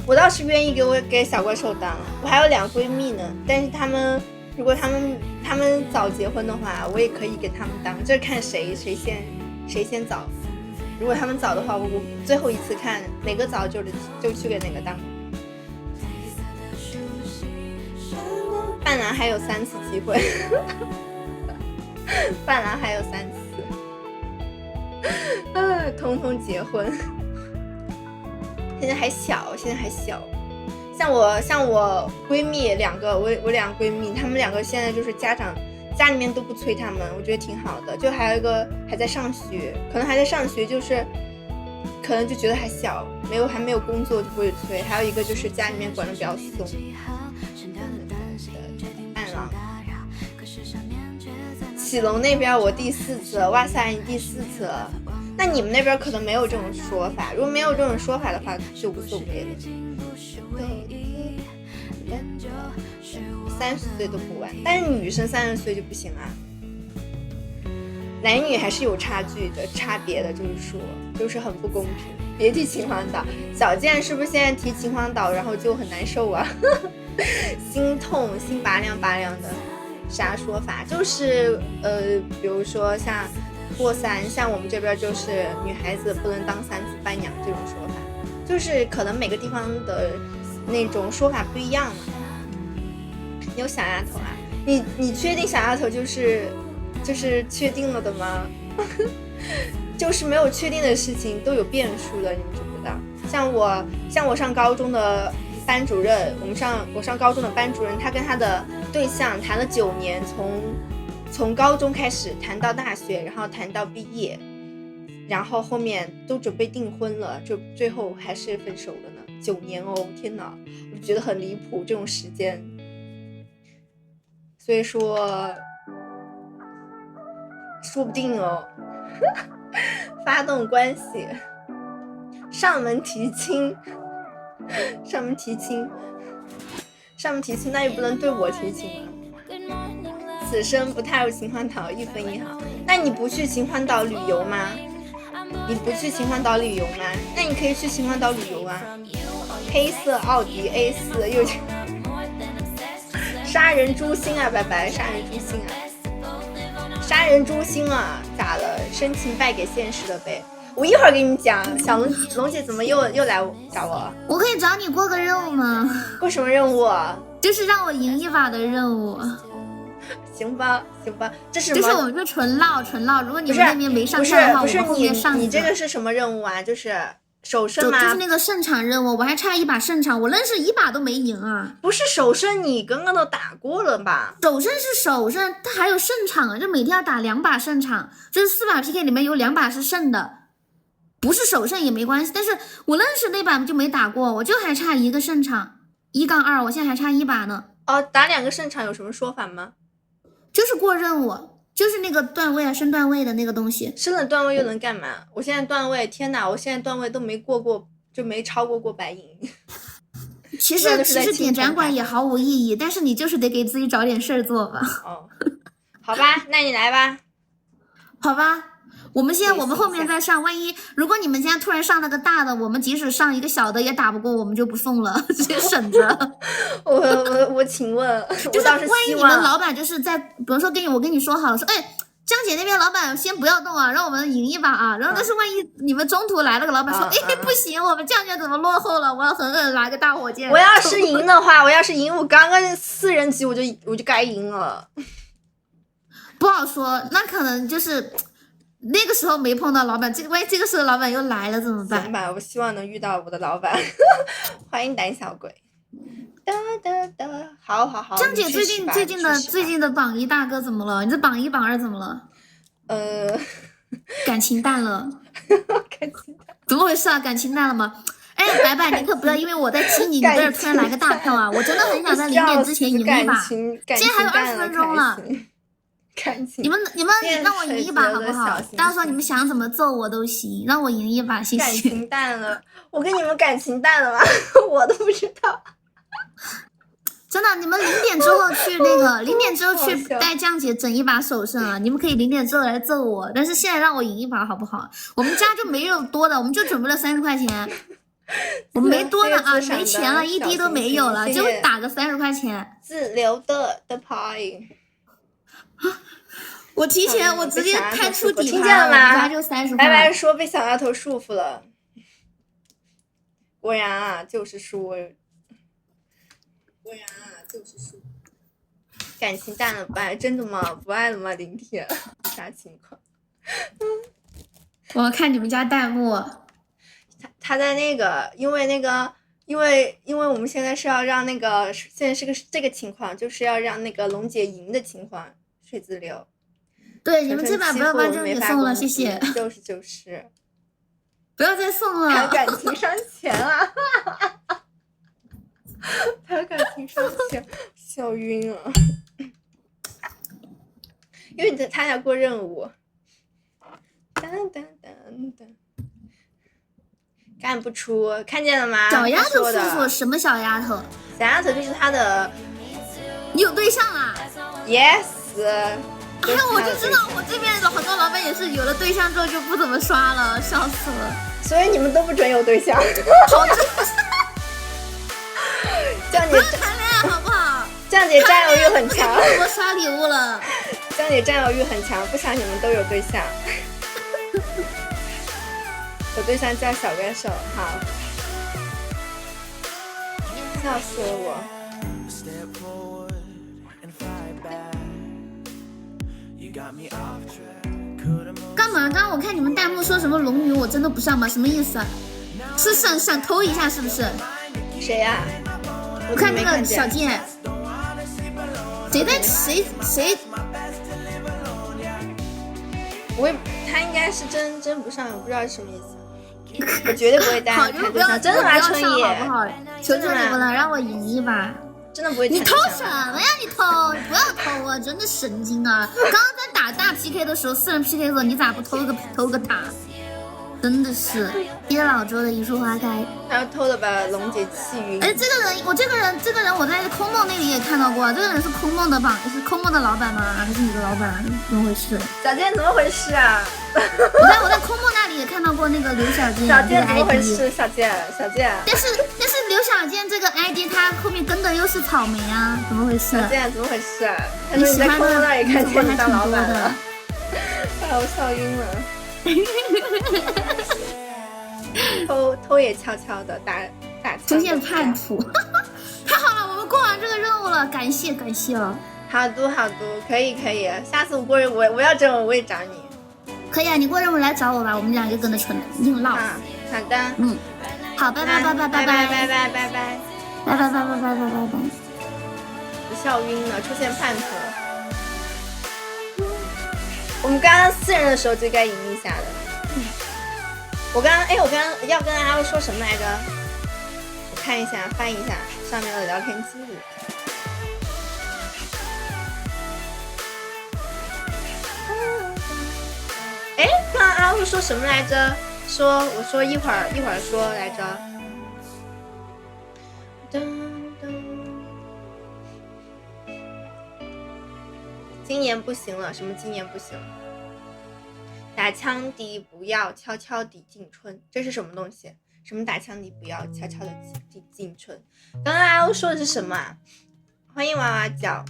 我倒是愿意给小怪兽当，我还有2闺蜜呢，但是如果他们早结婚的话，我也可以给他们当，这看谁先早。如果他们早的话，我最后一次看哪个早就去给哪个当。伴郎还有3次机会，伴郎还有3次，通通结婚。现在还小，像我闺蜜2个，我2个闺蜜，她们2个现在就是家里面都不催她们，我觉得挺好的。就还有一个还在上学，可能还在上学，就是可可能就觉得还小，还没有工作就不会催。还有一个就是家里面管得比较松。暗浪，启龙那边我第4次，哇塞，你第4次了。那你们那边可能没有这种说法，如果没有这种说法的话就无所谓了。30岁都不晚，但是女生30岁就不行啊。男女还是有差别的，就是很不公平。别提秦皇岛，小健是不是现在提秦皇岛然后就很难受啊？心痛，心拔凉拔凉的。啥说法？就是比如说像过3，像我们这边就是女孩子不能当3次伴娘这种说法，就是可能每个地方的那种说法不一样嘛。你有小丫头啊？你确定小丫头就是确定了的吗？就是没有确定的事情都有变数的，你们知不知道？像我上高中的班主任，我上高中的班主任，他跟他的对象谈了9年，从高中开始谈到大学，然后谈到毕业，然后后面都准备订婚了，就最后还是分手了呢。9年哦，天哪，我觉得很离谱这种时间。所以说说不定哦。发动关系，上门提亲，那也不能对我提亲啊。此生不踏入秦皇岛，1分1毫。那你不去秦皇岛旅游吗？那你可以去秦皇岛旅游啊。黑色奥迪 A4 又杀人诛心啊，拜拜，杀人诛心啊，咋了？深情败给现实了呗。我一会儿给你讲，小龙姐怎么又来找我？我可以找你过个任务吗？过什么任务？就是让我赢一把的任务。行吧，这是就是我们就纯唠。如果你们那边没上线的话，我们后面上你这个是什么任务啊？就是首胜吗？就是那个胜场任务，我还差1把胜场，我愣是1把都没赢啊！不是首胜，你刚刚都打过了吧？首胜是首胜，它还有胜场啊，就每天要打2把胜场，就是4把 PK 里面有2把是胜的，不是首胜也没关系。但是我愣是那把就没打过，我就还差1个胜场1-2，我现在还差1把呢。哦，打2个胜场有什么说法吗？就是过任务。就是那个段位啊，升段位的那个东西。升了段位又能干嘛？我现在段位，天哪！我现在段位都没过，就没超过白银。其实点展馆也毫无意义，但是你就是得给自己找点事儿做吧。哦，好吧，那你来吧。好吧，我们后面再上，万一如果你们家突然上了个大的，我们即使上一个小的也打不过，我们就不送了，直接省着。我请问，就是万一你们老板就是在，比如说我跟你说好了，说江姐那边老板先不要动啊，让我们赢一把啊。然后但是万一你们中途来了个老板说，不行，我们江姐怎么落后了？我要狠狠来个大火箭。我要是赢的话，我刚刚4人级我就该赢了。不好说，那可能就是那个时候没碰到老板，万一这个时候老板又来了怎么办？行吧，我希望能遇到我的老板。欢迎胆小鬼。好。江姐最近的榜1大哥怎么了？你这榜1榜2怎么了？感情淡了。怎么回事啊？感情淡了吗？白白，你可不要因为我在激你在这突然来个大票啊！我真的很想在0点之前赢一把，现在还有20分钟了。你们让我赢一把好不好？到时候你们想怎么揍我都行，让我赢一把，谢谢。感情淡了，我跟你们感情淡了吗？我都不知道。真的，你们0点之后去0点之后去带酱姐整一把首胜啊！你们可以0点之后来揍我，但是现在让我赢一把好不好？我们家就没有多的，我们就准备了30块钱，我们没多的啊，没钱了，1滴都没有了，就打个30块钱。自留的牌。我提前我直接开出底牌了，我们家就30块。白白说被小丫头束缚了，果然啊，就是输。感情淡了吧？真的吗？不爱了吗？林铁，啥情况？我看你们家弹幕，他在因为我们现在是要让现在是这个情况，就是要让龙姐赢的情况，水自流。对，你们这把不要把正也送了，谢谢。就是。不要再送了，谈感情伤钱啊！谈感情伤钱，笑晕了。因为他要过任务。干不出，看见了吗？小丫头叔叔什么小丫头？小丫头就是他的。你有对象啊 ？Yes。哎，我就知道，我这边的好多老板也是有了对象之后就不怎么刷了，笑死了。所以你们都不准有对象。酱姐谈恋爱好不好？酱姐占有欲很强。我刷礼物了。酱姐占有欲很强，不想你们都有对象。有对象叫小歌手，好。笑死了我。干嘛？刚刚我看你们弹幕说什么龙女，我真的不上吗？什么意思啊？是想偷一下是不是？谁呀？我看那个小贱，谁？他应该是真不上，不知道是什么意思。我绝对不会带他开对象，真的吗？春野，好不好？求求你们了，让我赢一把。真的不会。你偷什么呀？你偷！你不要偷啊！真的神经啊！刚刚在打大 PK 的时候，4人 PK 的时候，你咋不偷个塔？真的是爹老周的一束花开。他要偷的把龙姐气晕。哎，这个人我在空梦那里也看到过，这个人是空梦的老板吗？还是你的老板？怎么回事？小健怎么回事啊？我在空梦那里也看到过那个刘小健。小健怎么回事？小健。但是刘小健这个 ID 他后面跟的又是草莓啊，怎么回事？小健怎么回事？你喜欢的那里看见你当老板的，把我笑晕了。偷也悄悄的打出现叛徒。太好了，我们过完这个任务了，感谢了。好读，可以，下次我过任务我要整我也找你。可以啊，你过任务来找我吧，我们两个跟着纯硬唠。好的，好，拜拜。我笑晕了，出现叛徒。我们刚刚4人的时候就该赢一下的。我刚刚要跟阿欧说什么来着？我看一下，翻一下上面的聊天记录。哎，刚刚阿欧说什么来着？我说一会儿说来着。今年不行了，什么今年不行了？打枪敌不要，悄悄地进春，这是什么东西？什么打枪敌不要，悄悄地进春？刚刚阿欧说的是什么啊？欢迎娃娃脚。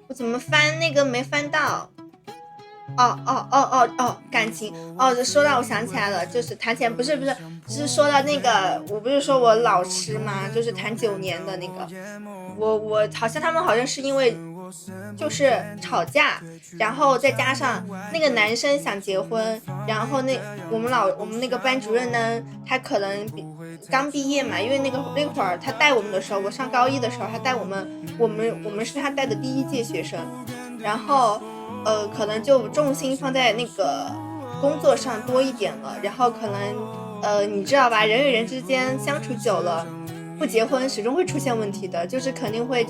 我怎么翻那个没翻到？感情说到我想起来了，就是谈钱不是说到那个，我不是说我老师吗？就是谈9年的那个，我好像他们好像是因为就是吵架，然后再加上那个男生想结婚，然后我们那个班主任呢，他可能刚毕业嘛，因为那会儿他带我们的时候，我上高1的时候，他带我们是他带的第1届学生，然后可能就重心放在那个工作上多一点了，然后可能你知道吧，人与人之间相处久了，不结婚始终会出现问题的，就是肯定会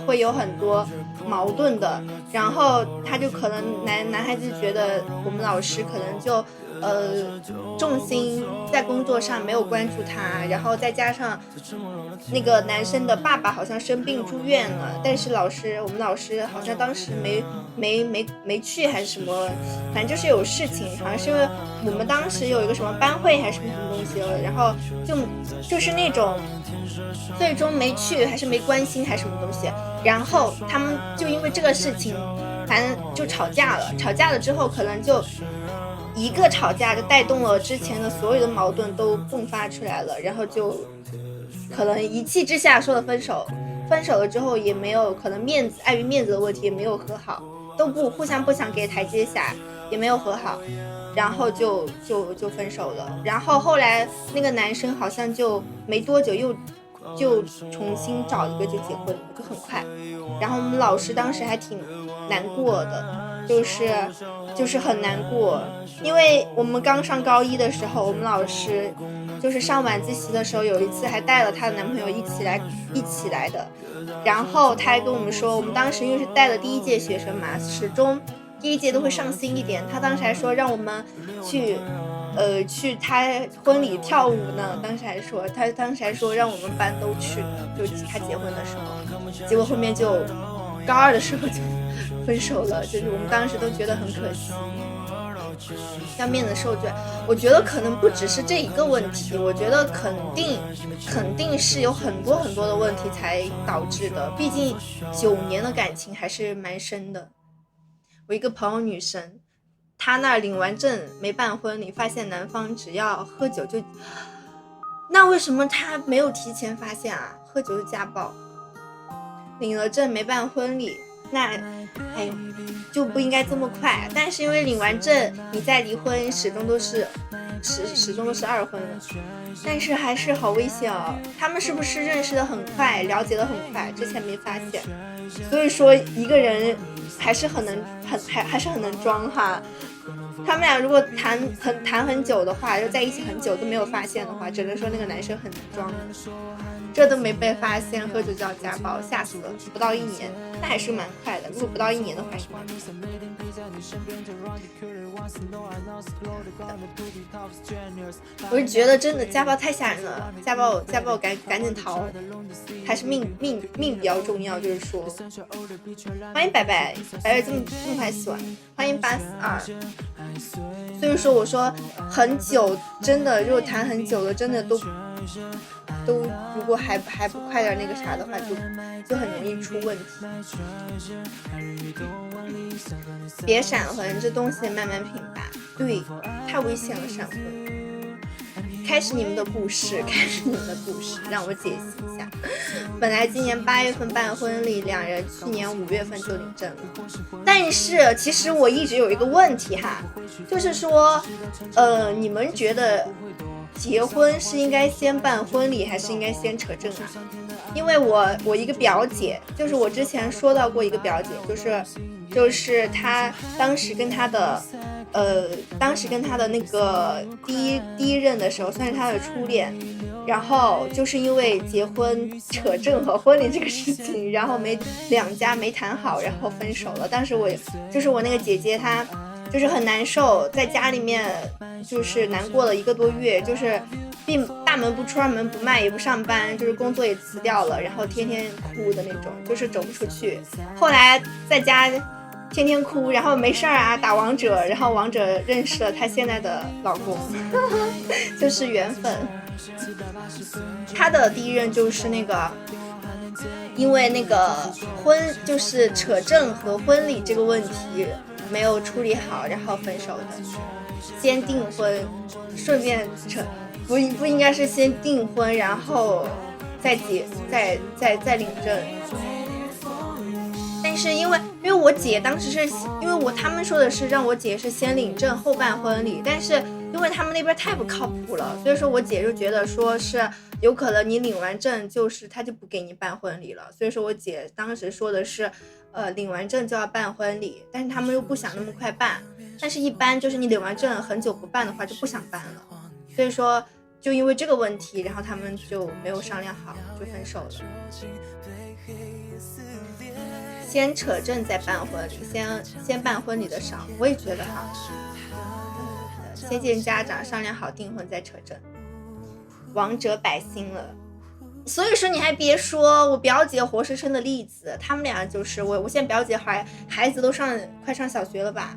会有很多矛盾的，然后他就可能男孩子觉得我们老师可能就重心在工作上没有关注他，然后再加上那个男生的爸爸好像生病住院了，但是我们老师好像当时没去还是什么，反正就是有事情，好像是因为我们当时有一个什么班会还是什么东西了，然后就是那种最终没去还是没关心还是什么东西，然后他们就因为这个事情反正就吵架了之后可能就一个吵架就带动了之前的所有的矛盾都迸发出来了，然后就可能一气之下说了分手了之后也没有，可能碍于面子的问题也没有和好，都互相不想给台阶下，也没有和好，然后就分手了。然后后来那个男生好像就没多久就重新找一个就结婚了，就很快。然后我们老师当时还挺难过的，就是很难过，因为我们刚上高一的时候，我们老师就是上晚自习的时候，有一次还带了她的男朋友一起来的。然后他还跟我们说，我们当时因为是带了第一届学生嘛，始终第一届都会上心一点。他当时还说让我们去他婚礼跳舞呢。他当时还说让我们班都去呢，就他结婚的时候。结果后面就高二的时候就分手了，就是我们当时都觉得很可惜。要面子受罪，我觉得可能不只是这一个问题，我觉得肯定是有很多很多的问题才导致的，毕竟9年的感情还是蛮深的。我一个朋友女生，她那儿领完证没办婚礼，发现男方只要喝酒就，那为什么她没有提前发现啊？喝酒就家暴，领了证没办婚礼，那就不应该这么快。但是因为领完证你再离婚，始终都是二婚了，但是还是好危险哦。他们是不是认识的很快，了解的很快，之前没发现？所以说一个人还是很能装哈。他们俩如果谈很久的话，就在一起很久都没有发现的话，只能说那个男生很能装。这都没被发现，喝酒就要家暴，吓死了！不到1年，那还是蛮快的。如果不到1年的话，是蛮快的。我是觉得真的家暴太吓人了，家暴赶紧逃，还是命比较重要。就是说，欢迎白白这么快死完，欢迎842。所以说我说很久，真的如果谈很久了，真的都如果还不快点那个啥的话，就很容易出问题。别闪婚，这东西慢慢品吧。对，太危险了，闪婚。开始你们的故事，让我解析一下。本来今年8月份办婚礼，2人去年5月份就领证了。但是其实我一直有一个问题哈，就是说，你们觉得结婚是应该先办婚礼，还是应该先扯证啊？因为我一个表姐，就是我之前说到过一个表姐，就是她当时跟她的那个第一任的时候，算是她的初恋，然后就是因为结婚扯证和婚礼这个事情，然后两家没谈好，然后分手了。当时我那个姐姐，她就是很难受，在家里面就是难过了1个多月，就是大门不出二门不迈，也不上班，就是工作也辞掉了，然后天天哭的那种，就是走不出去。后来在家天天哭，然后没事啊打王者，然后王者认识了她现在的老公就是缘分。她的第一任就是那个因为那个就是扯证和婚礼这个问题没有处理好，然后分手的。先订婚顺便扯，不应该是先订婚然后再领证。但是因为我姐当时是因为他们说的是让我姐是先领证后办婚礼，但是因为他们那边太不靠谱了，所以说我姐就觉得说是有可能你领完证就是他就不给你办婚礼了，所以说我姐当时说的是领完证就要办婚礼，但是他们又不想那么快办，但是一般就是你领完证很久不办的话就不想办了，所以说就因为这个问题，然后他们就没有商量好就分手了。先扯证再办婚礼，先办婚礼的少，我也觉得哈。先见家长商量好订婚再扯证，王者百姓了。所以说你还别说，我表姐活生生的例子，他们俩就是我现在表姐孩子都快上小学了吧，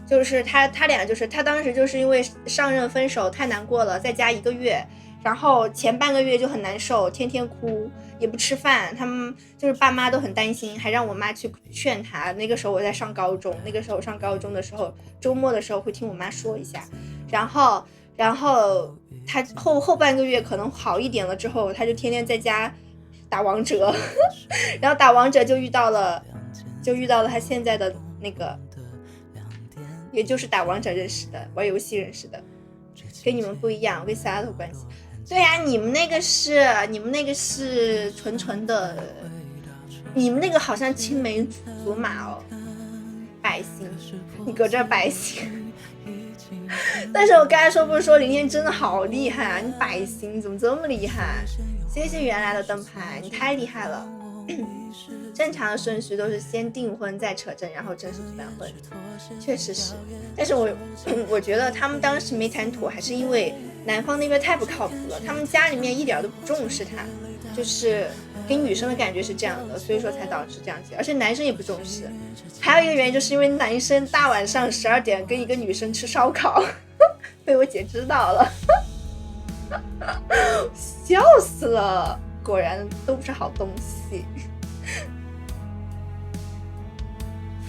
就是他俩就是他当时就是因为上任分手太难过了，在家1个月，然后前半个月就很难受，天天哭也不吃饭，他们就是爸妈都很担心，还让我妈去劝他。那个时候我在上高中，上高中的时候周末的时候会听我妈说一下，然后他后半个月可能好一点了之后，他就天天在家打王者然后打王者就遇到了他现在的那个，也就是打王者认识的，玩游戏认识的，跟你们不一样，我跟小丫头关系。对呀、你们那个是纯的，你们那个好像青梅竹马哦，百星，你搁这百星。但是我刚才不是说林燕真的好厉害啊，你百星怎么这么厉害？谢谢原来的灯牌，你太厉害了。正常的顺序都是先订婚再扯证，然后正式举办婚礼，确实是。但是我觉得他们当时没谈妥，还是因为男方那边太不靠谱了，他们家里面一点都不重视他，就是给女生的感觉是这样的，所以说才导致这样子。而且男生也不重视，还有一个原因就是因为男生大晚上12点跟一个女生吃烧烤，被我姐知道了，笑死了，果然都不是好东西。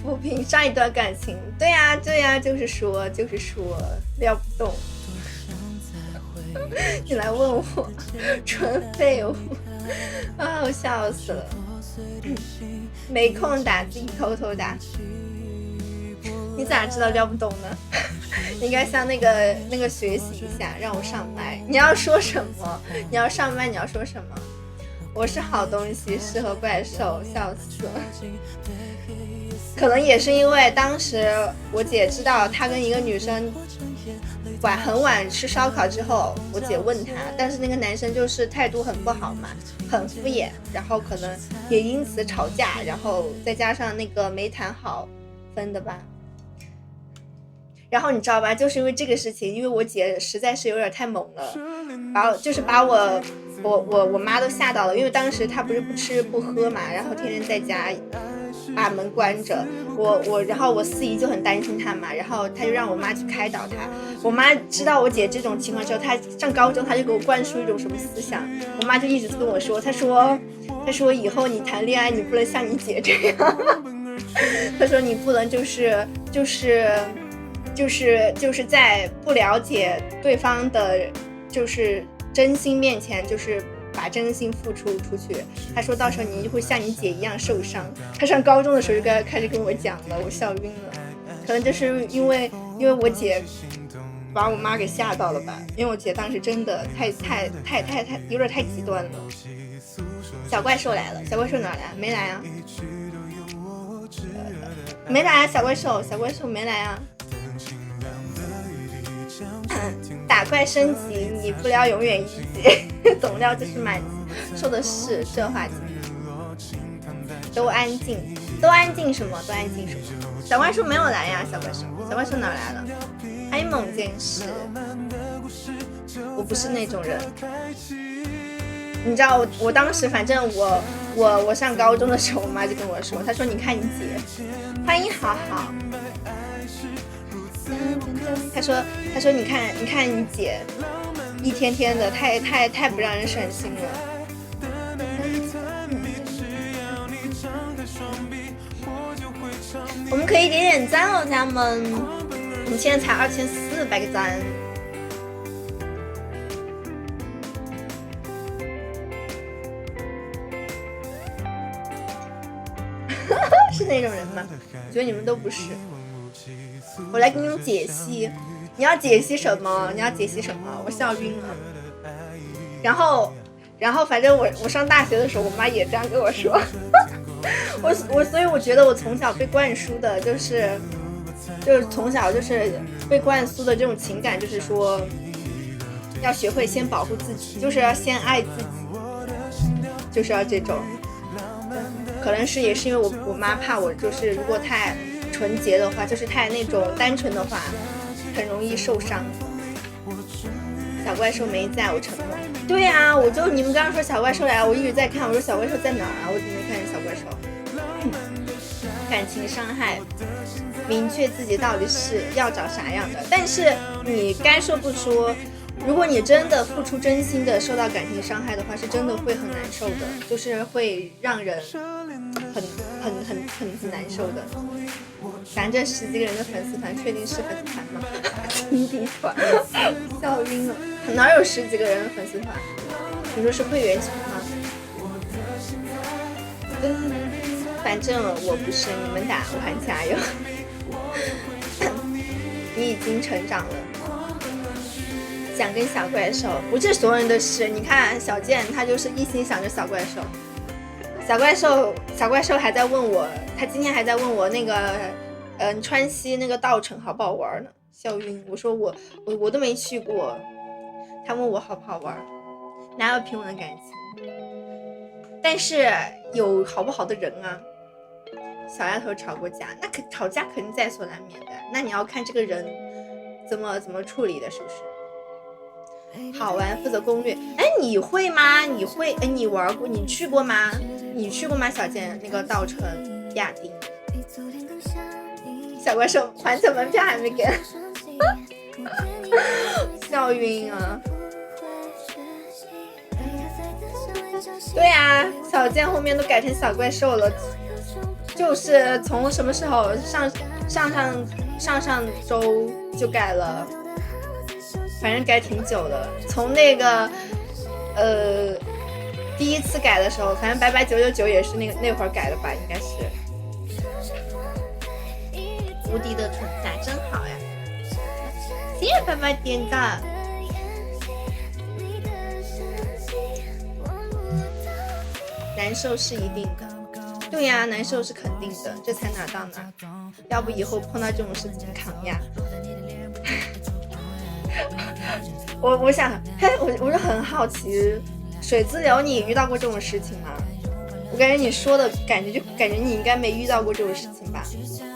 抚平上一段感情，对呀、就是说撂不动。你来问我，纯废物啊！我笑死了。没空打，自己偷偷打。你咋知道撂不动呢？你应该向那个学习一下，让我上麦。你要说什么？你要上麦，你要说什么？我是好东西，适合怪兽，笑死了。可能也是因为当时我姐知道他跟一个女生很晚吃烧烤之后，我姐问他，但是那个男生就是态度很不好嘛，很敷衍，然后可能也因此吵架，然后再加上那个没谈好分的吧。然后你知道吧，就是因为这个事情，因为我姐实在是有点太猛了，把我妈都吓到了，因为当时她不是不吃不喝嘛，然后天天在家把门关着，然后我四姨就很担心她嘛，然后她就让我妈去开导她。我妈知道我姐这种情况之后，她上高中她就给我灌输一种什么思想，我妈就一直跟我说，她说以后你谈恋爱你不能像你姐这样，她说你不能就是在不了解对方的就是真心面前就是把真心付出出去，他说到时候你就会像你姐一样受伤。他上高中的时候就开始跟我讲了，我笑晕了。可能就是因为我姐把我妈给吓到了吧，因为我姐当时真的太有点太极端了。小怪兽来了，小怪兽哪来？没来啊？没来啊！小怪兽没来啊！打怪升级，你不聊永远一级，总料就是满级。说的是这话题。都安静什么？小怪兽没有来呀，小怪兽哪来了？还有猛件事，我不是那种人。你知道我当时反正我上高中的时候，我妈就跟我说，她说你看你姐，欢迎好好。他说你看你姐一天天的太不让人省心了。我们可以点赞哦，家们，我们现在才2400个赞。是那种人吗？我觉得你们都不是。我来给你们解析，你要解析什么？我笑晕了。然后反正我上大学的时候，我妈也这样跟我说。所以我觉得我从小被灌输的就是从小就是被灌输的这种情感，就是说要学会先保护自己，就是要先爱自己，就是要这种。可能也是因为我妈怕我就是如果太纯洁的话，就是太那种单纯的话，很容易受伤。小怪兽没在，我承诺。对啊，你们刚刚说小怪兽来了，我一直在看，我说小怪兽在哪儿啊？我怎么没看见小怪兽？感情伤害，明确自己到底是要找啥样的。但是你该说不说，如果你真的付出真心的受到感情伤害的话，是真的会很难受的，就是会让人很难受的。咱这10几个人的粉丝团，确定是粉丝团吗？亲弟团，笑晕了。哪有10几个人的粉丝团？你说是会员群吗？反正我不是，你们打，我还加油。你已经成长了。讲跟小怪兽，不是所有人的事。你看小健，他就是一心想着小怪兽。小怪兽还在问我，他今天还在问我那个，川西那个稻城好不好玩呢？笑晕，我说我都没去过，他问我好不好玩，哪有平稳的感情？但是有好不好的人啊。小丫头吵过架，那吵架肯定在所难免的。那你要看这个人怎么处理的，是不是？好玩，负责攻略。哎，你会吗？你会？哎，你玩过？你去过吗？你去过吗？小健，那个稻城亚丁，小怪兽环球门票还没给，笑晕啊！对啊，小健后面都改成小怪兽了。就是从什么时候上周就改了，反正改挺久的。从那个第一次改的时候，反正白白999也是那会儿改的吧，应该是。无敌的存在真好呀！谢谢白白点赞。难受是一定的。对呀，难受是肯定的，这才哪到哪。要不以后碰到这种事情扛呀。我想，嘿，我就很好奇，水自流你遇到过这种事情吗？我感觉你说的感觉你应该没遇到过这种事情吧？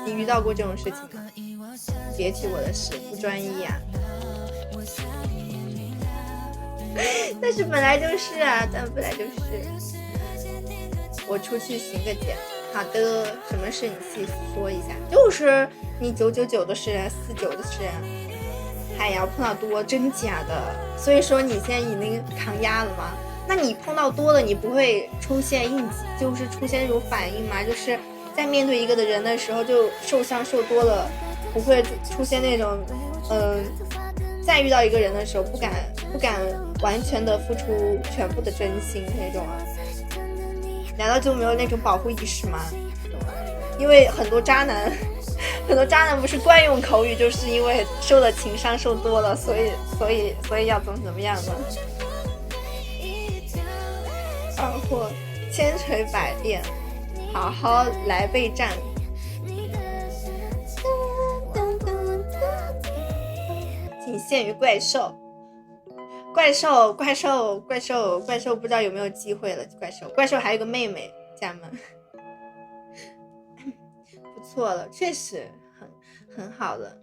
你遇到过这种事情吗？别提我的事，不专一呀。但是本来就是啊，但本来就是。我出去行个检。好的，什么事你细说一下。就是你999的事，49的事，还要碰到多，真假的？所以说你现在已经扛压了吗？那你碰到多了，你不会出现就是出现那种反应吗？就是在面对一个的人的时候，就受伤受多了，不会出现那种再遇到一个人的时候不敢完全的付出全部的真心那种啊？难道就没有那种保护意识吗？因为很多渣男不是惯用口语，就是因为受了情伤受多了，所以要怎么样呢？二货千锤百炼，好好来备战。仅限于怪兽，不知道有没有机会了。怪兽还有个妹妹，家们不错了，确实很好了。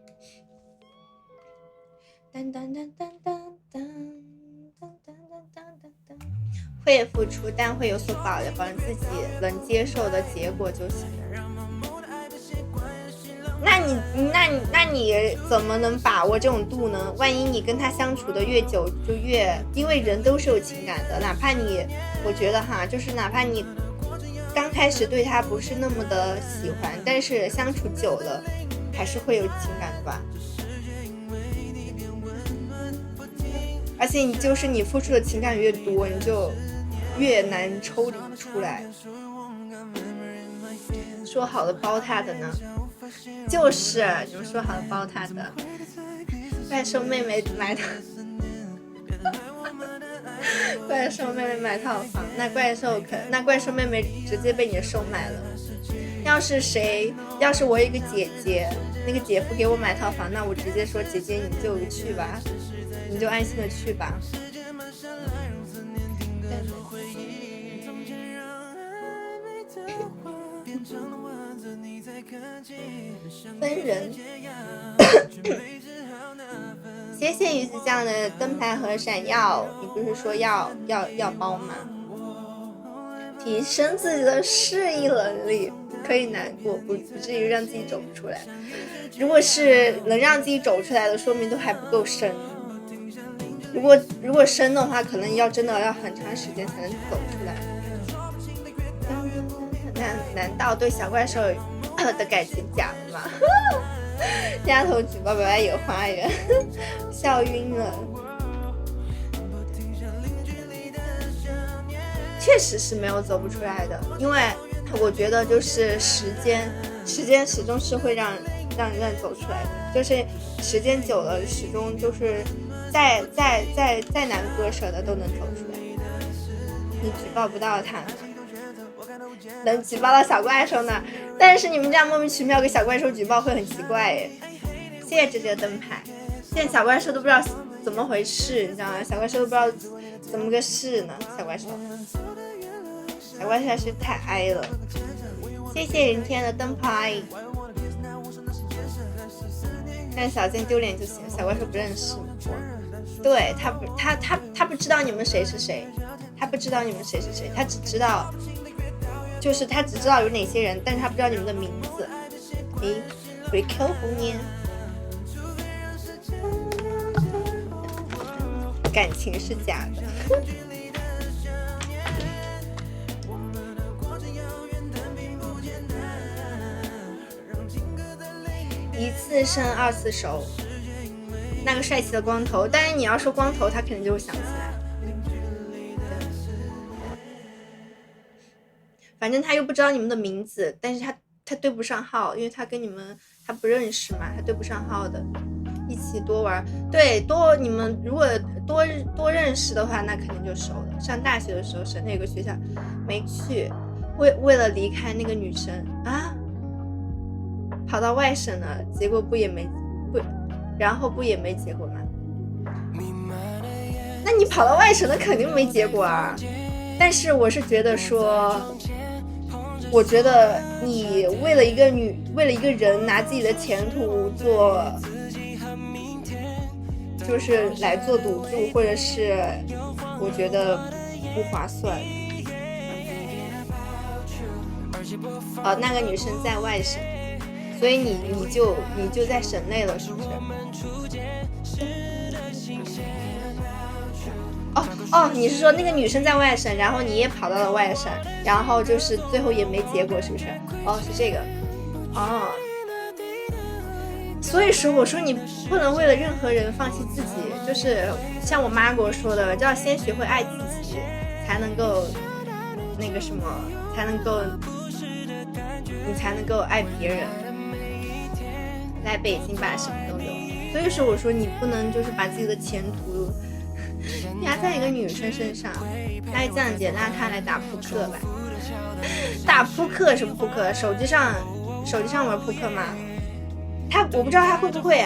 会付出，但会有所保留，保证自己能接受的结果就行。那你怎么能把握这种度呢？万一你跟他相处的越久，就越，因为人都是有情感的，哪怕我觉得哈，就是哪怕你刚开始对他不是那么的喜欢，但是相处久了，还是会有情感的吧。而且你付出的情感越多，你就越难抽离出来。说好了包他的呢？就是你们说好了包他的。怪兽妹妹买的怪兽妹妹买套房，那怪兽妹妹直接被你收买了。要是我有一个姐姐，那个姐夫给我买套房，那我直接说姐姐你就去吧，你就安心的去吧。分人谢谢鱼子酱的灯牌和闪耀，你不是说要包吗？提升自己的适应能力，可以难过，不至于让自己走不出来。如果是能让自己走出来的，说明都还不够深。如果深的话，可能真的要很长时间才能走出来。难道对小怪兽的感情假的吗？丫头举报白白有花园，笑晕了。确实是没有走不出来的，因为我觉得就是时间始终是会让人走出来的，就是时间久了，始终就是再难割舍的都能走出来。你举报不到他，能举报到小怪兽呢？但是你们这样莫名其妙给小怪兽举报会很奇怪耶。谢谢这个灯牌，现在小怪兽都不知道怎么回事，你知道吗？小怪兽都不知道怎么个事呢。小怪兽实在是太哀了。谢谢人天的灯牌。但小贱丢脸就行，小怪兽不认识。对，他不知道你们谁是谁，他不知道你们谁是谁，他只知道有哪些人，但是他不知道你们的名字。诶 ，QQ 红年，感情是假的。一次生二次熟，那个帅气的光头，但是你要说光头，他肯定就会想起来。反正他又不知道你们的名字，但是他对不上号，因为他跟你们他不认识嘛，他对不上号的。一起多玩，对，你们如果多认识的话，那肯定就熟了。上大学的时候，省那个学校没去，为了离开那个女生啊。跑到外省了，结果然后不也没结果吗？那你跑到外省了肯定没结果啊。但是我是觉得说，我觉得你为了一个人拿自己的前途就是来做赌注，或者是我觉得不划算。那个女生在外省。所以你就在省内了，是不是？你是说那个女生在外省，然后你也跑到了外省，然后就是最后也没结果，是不是？是这个。所以说我说你不能为了任何人放弃自己，就是像我妈给我说的，就要先学会爱自己，才能够那个什么，你才能够爱别人。来北京吧，什么都有。所以说我说你不能就是把自己的前途压在一个女生身上。来酱姐，那她来打扑克吧。打扑克什么扑克？手机上玩扑克吗？我不知道他会不会，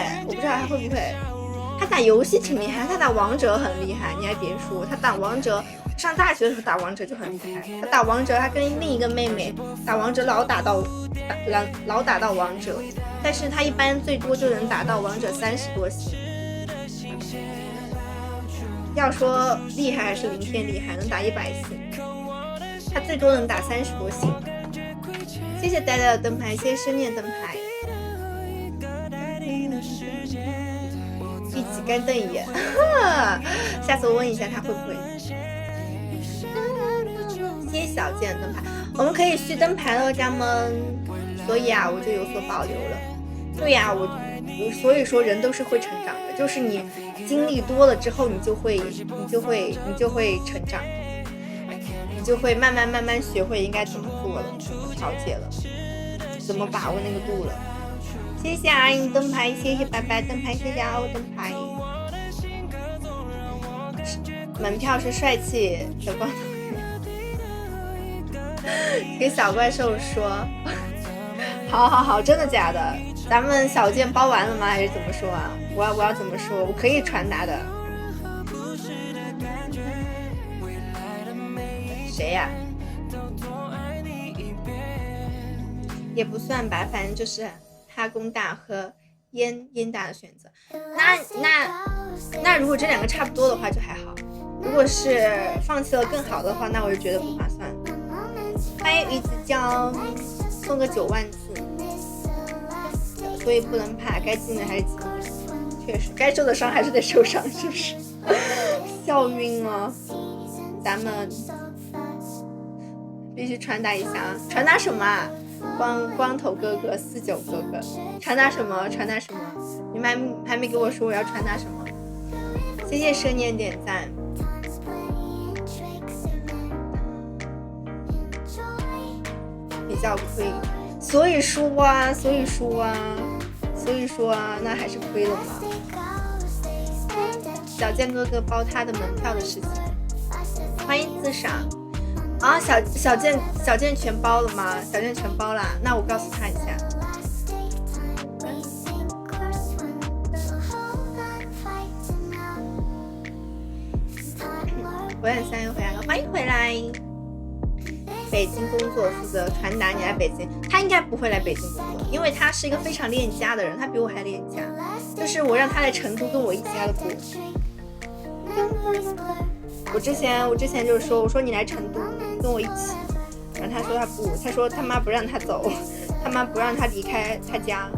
他打游戏挺厉害，他打王者很厉害。你还别说，他打王者，上大学的时候打王者就很厉害。他打王者，他跟另一个妹妹打王者老打到王者，但是他一般最多就能打到王者30多星。要说厉害还是林天厉害，能打100星，他最多能打30多星。谢谢呆呆的灯牌，谢谢深念灯牌。一起干瞪一眼，下次我问一下他会不会。谢谢小贱灯牌，我们可以续灯牌了，家们。所以啊，我就有所保留了。对呀，我所以说人都是会成长的，就是你经历多了之后，你就会成长，你就会慢慢学会应该怎么做了，怎么调节了，怎么把握那个度了。谢谢阿英灯牌，谢谢白白灯牌，谢谢阿欧灯牌。门票是帅气的光头给小怪兽说。好，真的假的？咱们小件包完了吗？还是怎么说啊？我要怎么说？我可以传达的。谁呀？也不算吧，反正就是哈工大和烟大的选择。那如果这两个差不多的话就还好，如果是放弃了更好的话，那我就觉得不划算。欢迎鱼子酱，送个9万次。所以不能怕，该进的还是进的。确实，该受的伤还是得受伤，是不是？笑晕了。咱们必须传达一下啊！传达什么啊？光头哥哥49哥哥，传达什么？你们还没给我说我要传达什么？谢谢奢念点赞。比较亏，所以说啊，那还是亏了嘛。小健哥哥包他的门票的事情。欢迎自赏啊！小健全包了吗？小健全包了，那我告诉他一下。我也3又回来了，欢迎回来。北京工作负责传达你来北京，他应该不会来北京工作，因为他是一个非常恋家的人，他比我还恋家。就是我让他来成都跟我一起压的鼓。我之前就是说，我说你来成都跟我一起，然后他说他不，他说他妈不让他走，他妈不让他离开他家，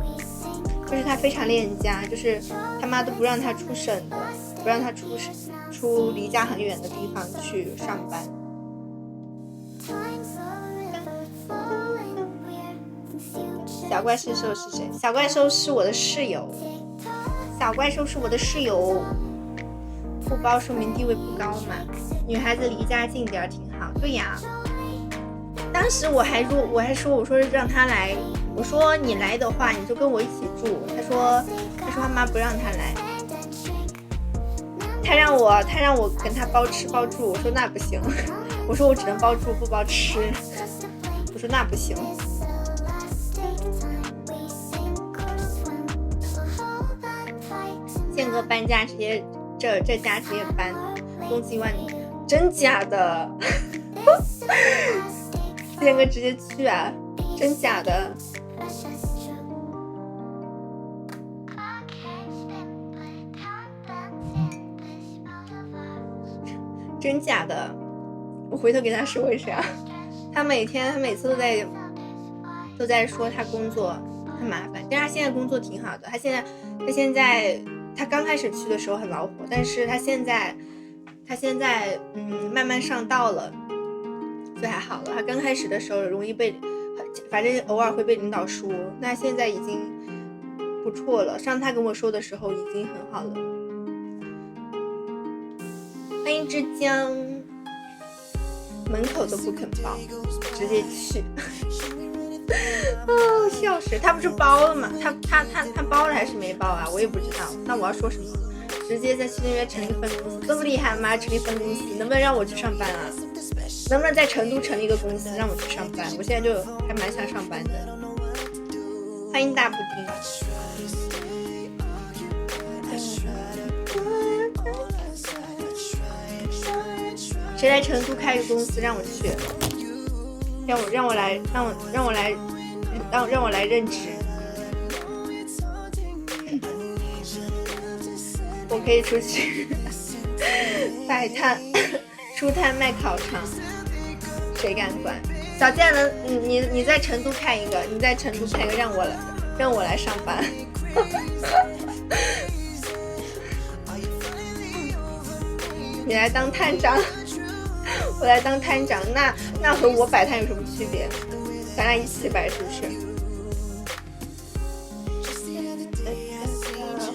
就是他非常恋家，就是他妈都不让他出省的，不让他出离家很远的地方去上班。小怪兽是谁？小怪兽是我的室友，小怪兽是我的室友。不包说明地位不高嘛，女孩子离家近点挺好。对呀，当时我还说我说让他来，我说你来的话你就跟我一起住。他说他妈不让他来，他让我跟他包吃包住。我说那不行，我说我只能包住不包吃。我说那不行。健哥搬家直接这家直接搬，工资1万，真假的？健哥直接去啊？真假的？真假的？我回头给他说一下。他每次都在说他工作很麻烦，但是他现在工作挺好的。他现在他刚开始去的时候很恼火，但是他现在慢慢上道了，就还好了。他刚开始的时候容易反正偶尔会被领导说，那现在已经不错了。上次他跟我说的时候已经很好了。欢迎之江，门口都不肯包，直接去。哦，笑死！他不是包了吗？他包了还是没包啊？我也不知道。那我要说什么？直接在去那边成立一个分公司，这么厉害吗？成立分公司，能不能让我去上班啊？能不能在成都成立一个公司让我去上班？我现在就还蛮想上班的。欢迎大布丁。谁来成都开一个公司让我去？让我来任职。我可以出去摆摊出摊卖烤肠，谁敢管？小健能，你在成都开一个，让我来上班。你来当摊长，我来当摊长，那和我摆摊有什么区别？咱俩一起摆是不是？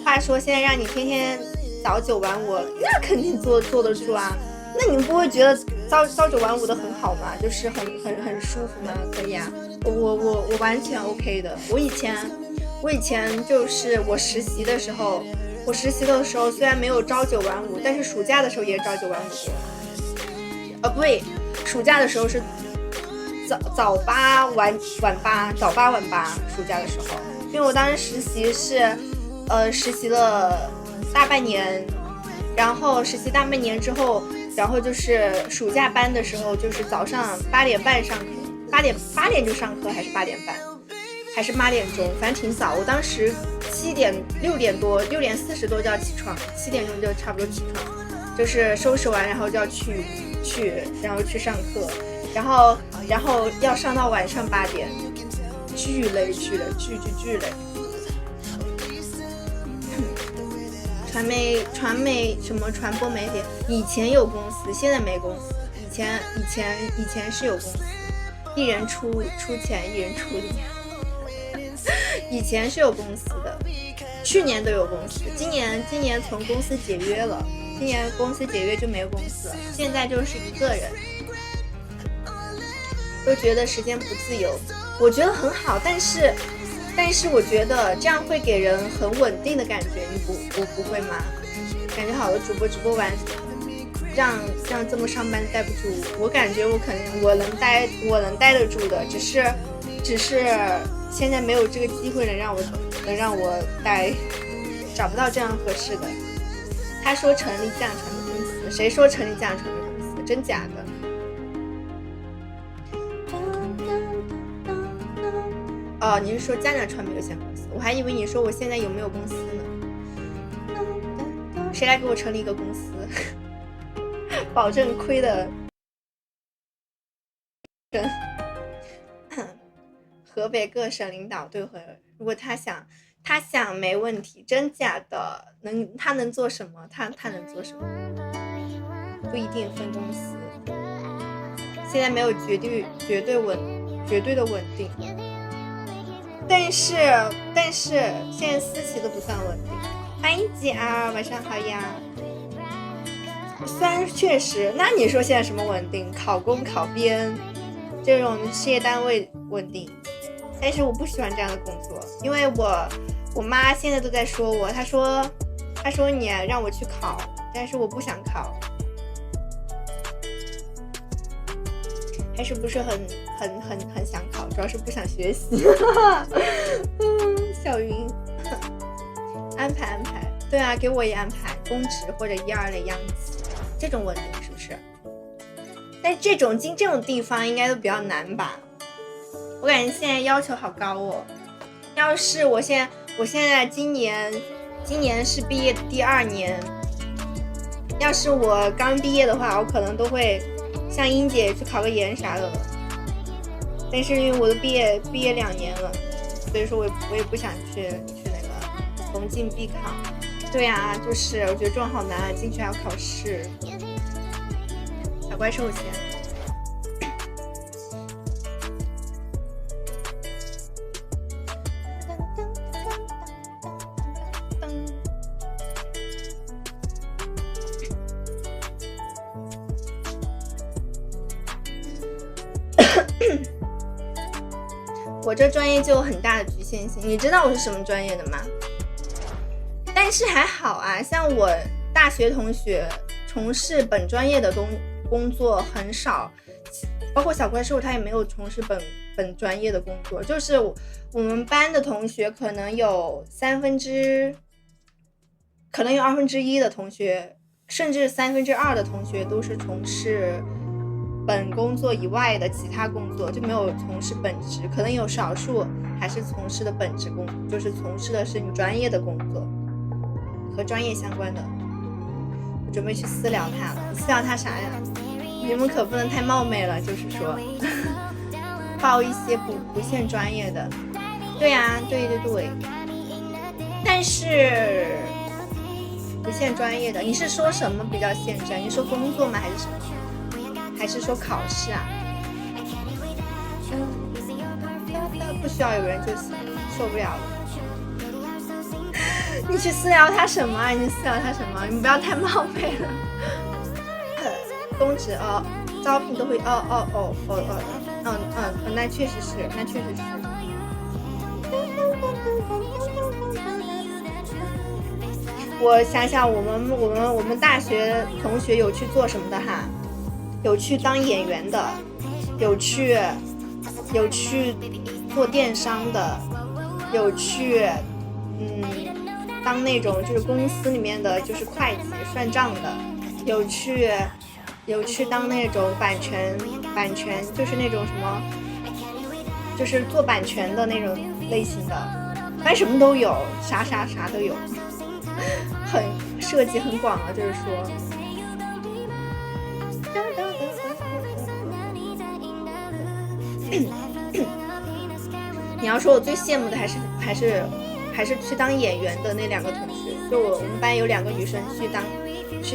话说现在让你天天早9晚5，那肯定坐得住啊。那你们不会觉得朝9晚5的很好吗？就是很舒服吗？可以啊，我完全 OK 的。我以前就是我实习的时候虽然没有朝9晚5，但是暑假的时候也朝9晚5。不对，暑假的时候是早8晚8，早8晚8。暑假的时候，因为我当时实习是实习了大半年，然后实习大半年之后，然后就是暑假班的时候，就是早上8点半上课，8点就上课，还是8点半，还是8点钟，反正挺早。我当时6点40多就要起床，7点钟就差不多起床，就是收拾完然后就要去然后去上课，然后要上到晚上8点，巨累。传媒什么传播媒体，以前有公司，现在没公司。以前是有公司，一人出钱，一人出力。以前是有公司的，去年都有公司，今年从公司解约了，今年公司解约就没有公司了，现在就是一个人。都觉得时间不自由，我觉得很好，但是我觉得这样会给人很稳定的感觉，我不会吗？感觉好多主播完让这么上班待不住，我感觉我可能我能待得住的，只是现在没有这个机会能让我待，找不到这样合适的。他说成立降传的公司，谁说成立降传的公司？真假的？哦，你是说江南传媒有限公司？我还以为你说我现在有没有公司呢？谁来给我成立一个公司？保证亏的。河北各省领导对会，如果他想没问题，真假的他能做什么？他能做什么？不一定分公司，现在没有绝对的稳定。但是现在私企都不算稳定。欢迎吉儿，晚上好呀。虽然确实，那你说现在什么稳定？考公考编这种事业单位稳定，但是我不喜欢这样的工作，因为我妈现在都在说我，她说你让我去考，但是我不想考，还是不是很想考，主要是不想学习。小云，安排，对啊，给我也安排公职或者1、2类央企，这种稳定是不是？但这种地方应该都比较难吧？我感觉现在要求好高哦。要是我现在今年是毕业的第2年，要是我刚毕业的话，我可能都会像英姐去考个研啥的了。但是因为我都毕业2年了，所以说我也不想去那个逢进必考。对啊，就是我觉得这种好难啊，进去还要考试。小怪兽先。我这专业就有很大的局限性，你知道我是什么专业的吗？但是还好啊，像我大学同学从事本专业的工作很少，包括小怪兽他也没有从事本专业的工作，就是我们班的同学可能有2/3的同学，甚至2/3的同学都是从事本工作以外的其他工作，就没有从事本职，可能有少数还是从事的本职工作，就是从事的是你专业的工作和专业相关的。我准备去私聊他了，你私聊他啥呀？你们可不能太冒昧了，就是说报一些不限专业的。对啊，对，但是不限专业的，你是说什么比较限制？你说工作吗？还是什么？还是说考试啊？不需要有人就行，受不了了。你去私聊他什么啊？你私聊他什么？你不要太冒昧了。公职招聘都会那确实是。我想想，我们大学同学有去做什么的哈？有去当演员的，有去做电商的，有去当那种就是公司里面的就是会计算账的，有去当那种版权就是那种什么，就是做版权的那种类型的，反正什么都有，啥都有，很涉及很广了，就是说。你要说我最羡慕的还是去当演员的那2个同学，就我们班有2个女生去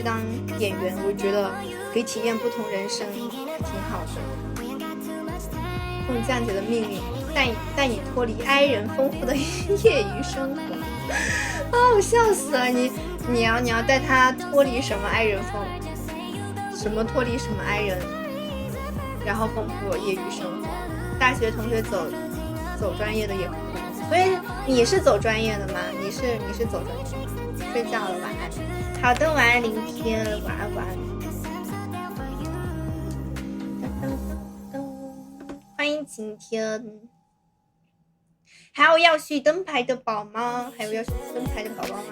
当演员，我觉得可以体验不同人生，挺好的。奉酱姐的命令，带你脱离哀人丰富的业余生活。我笑死了！你要带他脱离什么哀人什么脱离什么哀人，然后丰富业余生活。大学同学走专业的也不多，所以你是走专业的吗？你是走专业的，睡觉了，晚安。好的，晚安，林天，晚安，晚安。欢迎晴天。还有要去灯牌的宝吗？还有要去灯牌的宝宝吗？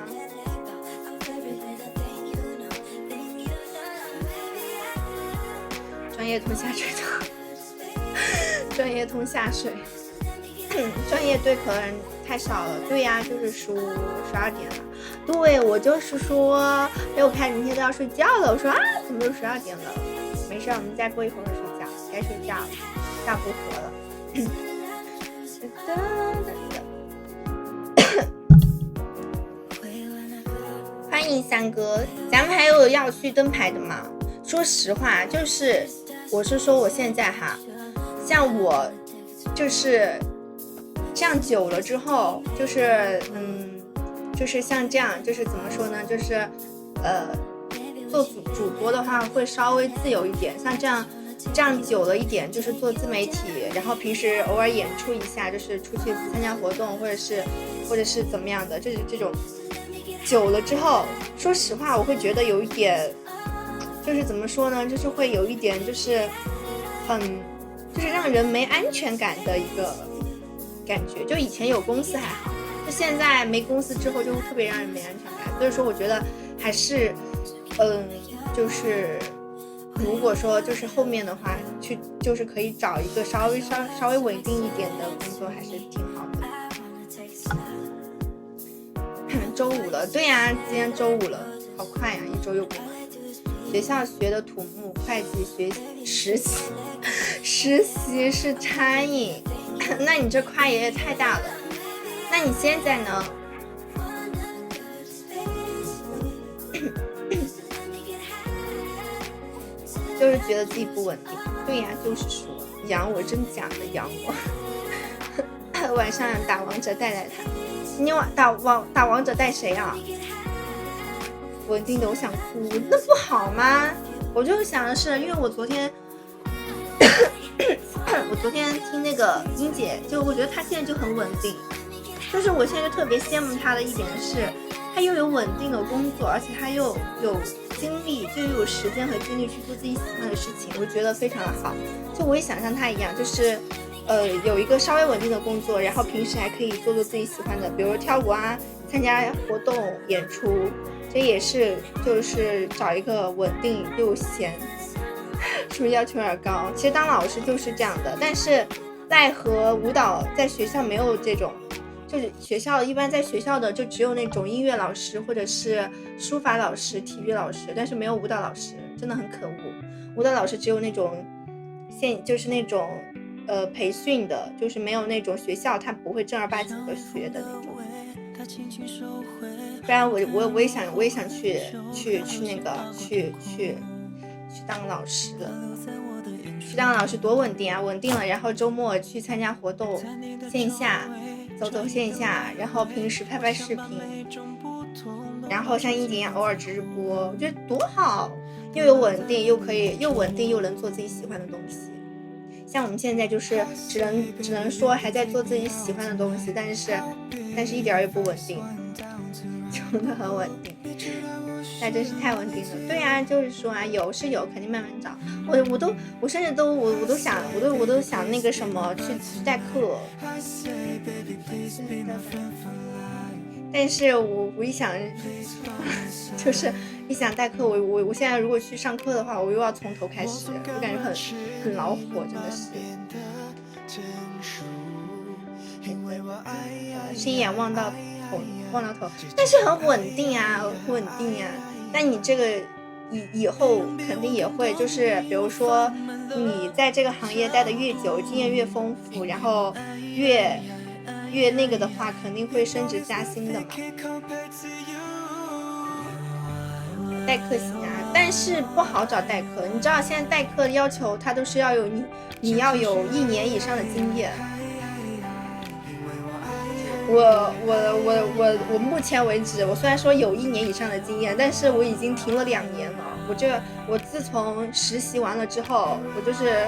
专业通下水的，专业通下水。专业对口的人太少了。对呀，就是说12点了。对，我就是说，哎，我看明天都要睡觉了。我说啊，怎么都12点了？没事，我们再过一会儿睡觉，该睡觉了，下不合了。欢迎三哥，咱们还有要去灯牌的吗？说实话，就是我是说我现在哈，像我就是这样久了之后，就是就是像这样，就是怎么说呢？就是做主播的话会稍微自由一点，像这样久了一点，就是做自媒体，然后平时偶尔演出一下，就是出去参加活动，或者是怎么样的，这种久了之后，说实话，我会觉得有一点，就是怎么说呢？就是会有一点，就是就是让人没安全感的一个感觉。就以前有公司还好，就现在没公司之后，就特别让人没安全感。所以说，我觉得还是，就是如果说就是后面的话，就是可以找一个稍微稳定一点的工作，还是挺好的。周五了，对呀，今天周五了，好快呀，一周又过了。学校学的土木、会计学实习是餐饮，那你这跨也太大了。那你现在呢？就是觉得自己不稳定。对呀，就是说养我真假的养我。晚上打王者带他。你打王者带谁啊？稳定的我想哭，那不好吗？我就想的是，因为我昨天听那个英姐，就我觉得她现在就很稳定，就是我现在就特别羡慕她的一点是，她又有稳定的工作，而且她又有精力，就又有时间和精力去做自己喜欢的事情，我觉得非常的好。就我也想像她一样，就是有一个稍微稳定的工作，然后平时还可以做自己喜欢的，比如跳舞啊，参加活动演出，这也是就是找一个稳定又闲，是不是要求有点高？其实当老师就是这样的，但是在和舞蹈在学校没有这种，就是学校一般在学校的就只有那种音乐老师或者是书法老师、体育老师，但是没有舞蹈老师，真的很可恶。舞蹈老师只有那种就是那种培训的，就是没有那种学校他不会正儿八经的学的那种。不然我也想去那个去当老师的，去当老师多稳定啊！稳定了，然后周末去参加活动，线下走线下，然后平时拍视频，然后像英姐一样偶尔直播，我觉得多好！又有稳定，又可以又稳定又能做自己喜欢的东西。像我们现在就是只能说还在做自己喜欢的东西，但是一点也不稳定，真的很稳定，那真是太稳定了。对啊，就是说啊，有是有，肯定慢慢找。我甚至都想那个什么去代课，但是我一想，就是一想代课，我现在如果去上课的话，我又要从头开始，我感觉很恼火，真的是。是一眼望到头，但是很稳定啊，稳定啊。但你这个以后肯定也会，就是比如说你在这个行业待得越久，经验越丰富，然后越那个的话，肯定会升职加薪的嘛。代课行啊，但是不好找代课。你知道现在代课的要求，它都是要有你要有1年以上的经验。我目前为止，我虽然说有1年以上的经验，但是我已经停了2年了。我自从实习完了之后，我就是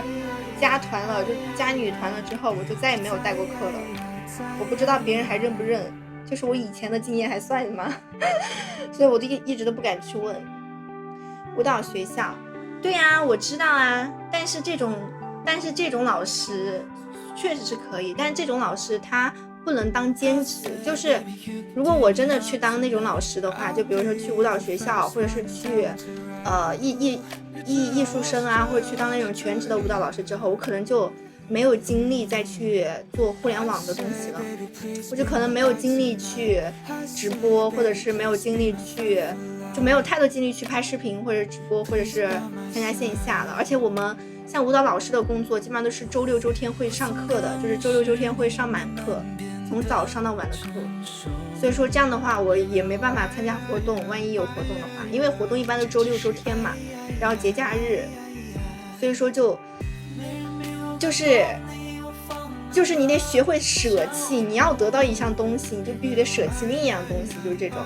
加团了，就加女团了之后，我就再也没有带过课了。我不知道别人还认不认，就是我以前的经验还算吗？所以我都一直都不敢去问。舞蹈学校，对啊，我知道啊，但是这种老师确实是可以，但是这种老师他不能当兼职。就是如果我真的去当那种老师的话，就比如说去舞蹈学校，或者是去艺术生啊，或者去当那种全职的舞蹈老师之后，我可能就没有精力再去做互联网的东西了，我就可能没有精力去直播，或者是没有精力去，就没有太多精力去拍视频或者直播，或者是参加线下了。而且我们像舞蹈老师的工作基本上都是周六周天会上课的，就是周六周天会上满课，从早上到晚的课。所以说这样的话我也没办法参加活动，万一有活动的话，因为活动一般都周六周天嘛，然后节假日，所以说就是你得学会舍弃，你要得到一项东西，你就必须得舍弃另一样东西，就是这种，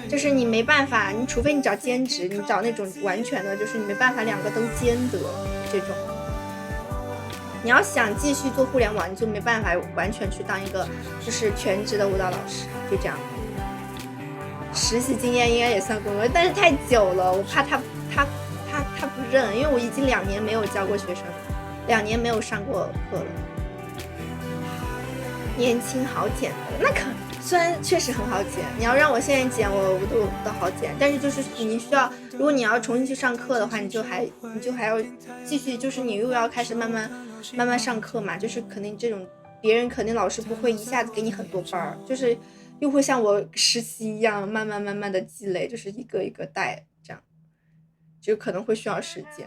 就是你没办法，你除非你找兼职，你找那种完全的，就是你没办法两个都兼得这种。你要想继续做互联网，你就没办法完全去当一个就是全职的舞蹈老师，就这样。实习经验应该也算工作，但是太久了，我怕他不认，因为我已经2年没有教过学生，2年没有上过课了。年轻好剪的，那可虽然确实很好剪，你要让我现在剪，我都好剪，但是就是你需要，如果你要重新去上课的话，你就还要继续，就是你又要开始慢慢上课嘛，就是肯定这种别人肯定老师不会一下子给你很多班，就是又会像我实习一样慢慢的积累，就是一个一个带，这样就可能会需要时间。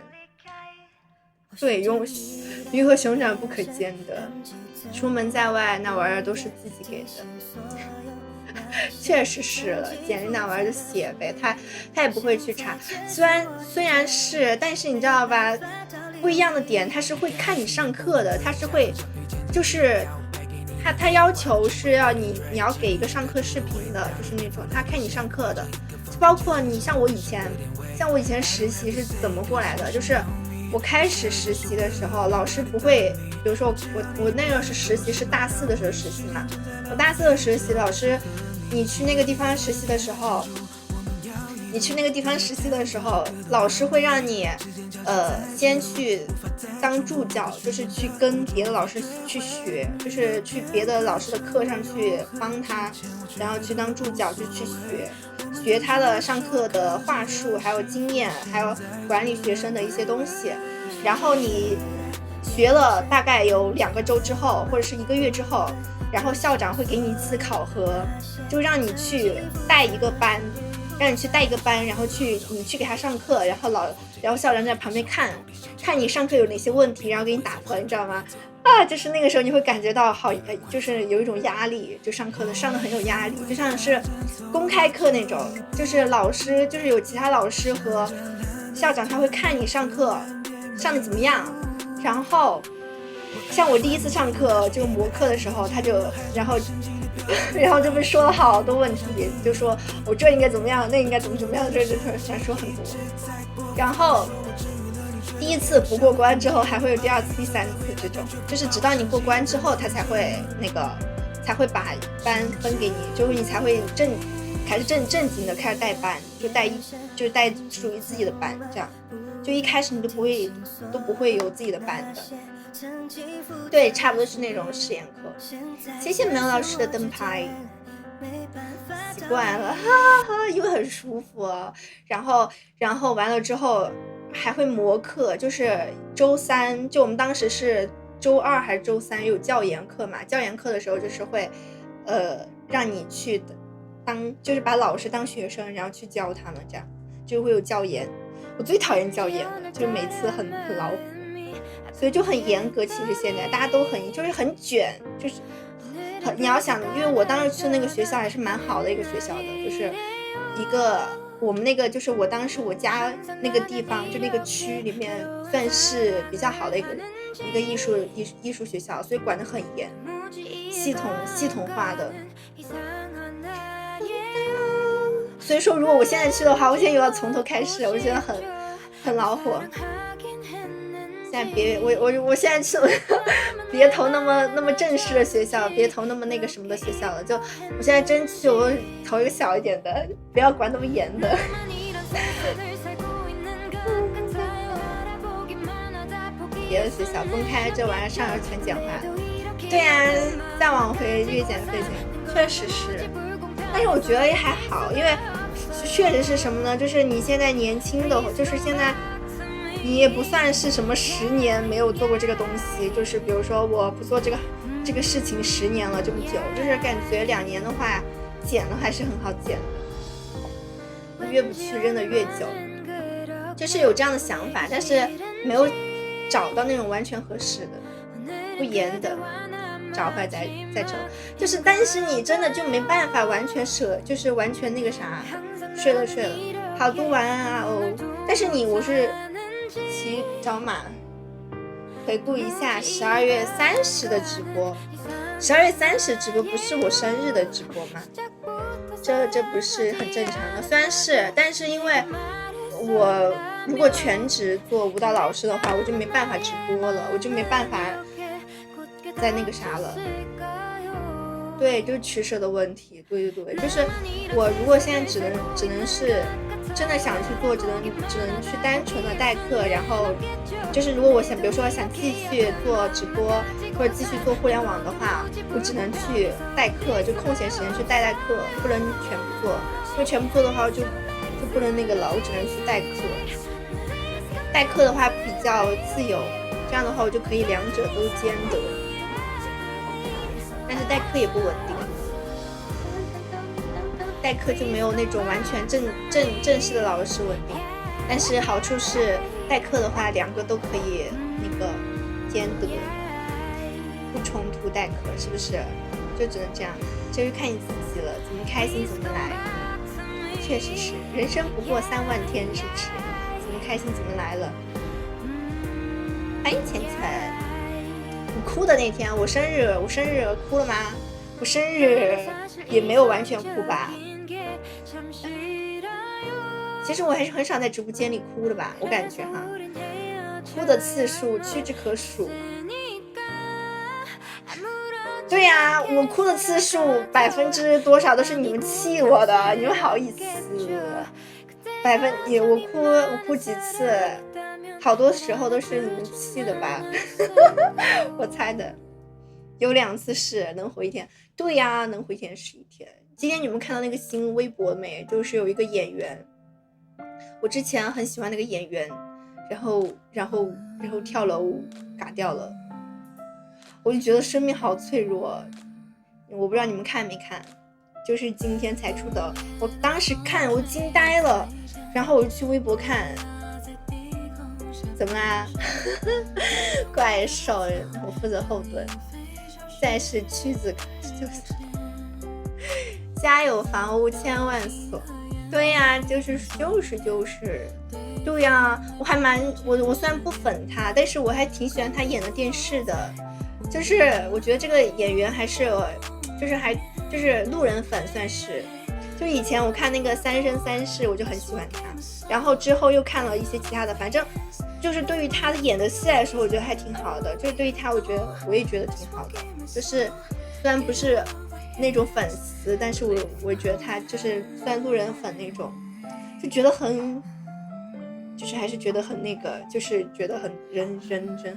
对，鱼和熊掌不可兼得，出门在外那玩意儿都是自己给的。确实是了，简历那玩意儿就写呗，他也不会去查，虽然是，但是你知道吧，不一样的点，他是会看你上课的，他是会就是他要求是要你要给一个上课视频的，就是那种他看你上课的，包括你像我以前实习是怎么过来的，就是我开始实习的时候，老师不会，比如说我那个是实习是大4的时候实习嘛，我大4的实习，老师你去那个地方实习的时候，老师会让你先去当助教，就是去跟别的老师去学，就是去别的老师的课上去帮他，然后去当助教，就去学他的上课的话术，还有经验，还有管理学生的一些东西。然后你学了大概有2个周之后，或者是1个月之后，然后校长会给你一次考核，就让你去带一个班，然后你去给他上课，然后校长在旁边看你上课有哪些问题，然后给你打分，你知道吗？就是那个时候你会感觉到就是有一种压力，就上课上的很有压力，就像是公开课那种，就是老师就是有其他老师和校长他会看你上课上的怎么样，然后像我第一次上课就模课的时候，他就然后就被说了好多问题，就说我这应该怎么样，那应该怎么样，这想说很多。然后第1次不过关之后，还会有第2次、第3次这种，就是直到你过关之后，他才会把班分给你，就是你才会正经的开始带班，就带属于自己的班，这样。就一开始你都不会有自己的班的。对，差不多是那种实验课。谢谢苗老师的灯牌，习惯了，因为很舒服。然后完了之后还会模课，就是周3，就我们当时是周2还是周3有教研课嘛，教研课的时候就是会让你去就是把老师当学生，然后去教他们，这样就会有教研。我最讨厌教研了，就是每次很劳苦，所以就很严格。其实现在大家都很卷，就是你要想，因为我当时去那个学校还是蛮好的一个学校的，就是一个我们那个就是我当时我家那个地方就那个区里面算是比较好的一个艺术学校，所以管得很严，系统化的。所以说如果我现在去的话，我现在又要从头开始，我觉得很恼火。现在别我现在是别投那么正式的学校，别投那么那个什么的学校了，就我现在争取我投一个小一点的，不要管那么严的。别的学校公开这玩意儿上了全简化。对呀、再往回越减费钱，确实是，但是我觉得也还好，因为确实是什么呢？就是你现在年轻的，就是现在你也不算是什么10年没有做过这个东西，就是比如说我不做这个事情10年了这么久，就是感觉2年的话减了还是很好减的，越不去扔的越久，就是有这样的想法，但是没有找到那种完全合适的不严的，找回来再整，就是但是你真的就没办法完全舍，就是完全那个啥，睡了好读完啊哦。但是我是骑找马回顾一下12月30的直播，12月30直播不是我生日的直播吗？这不是很正常的？虽然是，但是因为我如果全职做舞蹈老师的话，我就没办法直播了，我就没办法再那个啥了。对，就是取舍的问题。对，就是我如果现在只能是真的想去做，只能去单纯的代课，然后就是如果我想，比如说想继续做直播或者继续做互联网的话，我只能去代课，就空闲时间去代课，不能全部做。因为全部做的话就不能那个了，我只能去代课。代课的话比较自由，这样的话我就可以两者都兼得。但是代课也不稳定，代课就没有那种完全正式的老师稳定。但是好处是代课的话2个都可以那个兼得，不冲突代课，是不是？就只能这样，就是看你自己了，怎么开心怎么来。确实是，人生不过3万天，是不是？怎么开心怎么来了。欢迎浅浅。你哭的那天，我生日哭了吗？我生日也没有完全哭吧。其实我还是很少在直播间里哭的吧，我感觉哈，哭的次数屈指可数。对呀、我哭的次数%多少都是你们气我的，你们好意思？我哭几次？好多时候都是你们气的吧。我猜的，有2次是能回一天。对呀，能回一天是一天。今天你们看到那个新微博没？就是有一个演员，我之前很喜欢那个演员，然后跳楼嘎掉了。我就觉得生命好脆弱，我不知道你们看没看，就是今天才出的。我当时看我惊呆了，然后我就去微博看。怎么啦？怪兽，我负责后盾。再是屈子，就是家有房屋千万所。对呀、就是，对呀、我虽然不粉他，但是我还挺喜欢他演的电视的。就是我觉得这个演员还是，就是路人粉算是。就以前我看那个《三生三世》，我就很喜欢他，然后之后又看了一些其他的，反正就是对于他的演的戏来说，我觉得还挺好的。就是对于他，我也觉得挺好的。就是虽然不是那种粉丝，但是我觉得他就是算路人粉那种，就觉得很，就是还是觉得很那个，就是觉得很人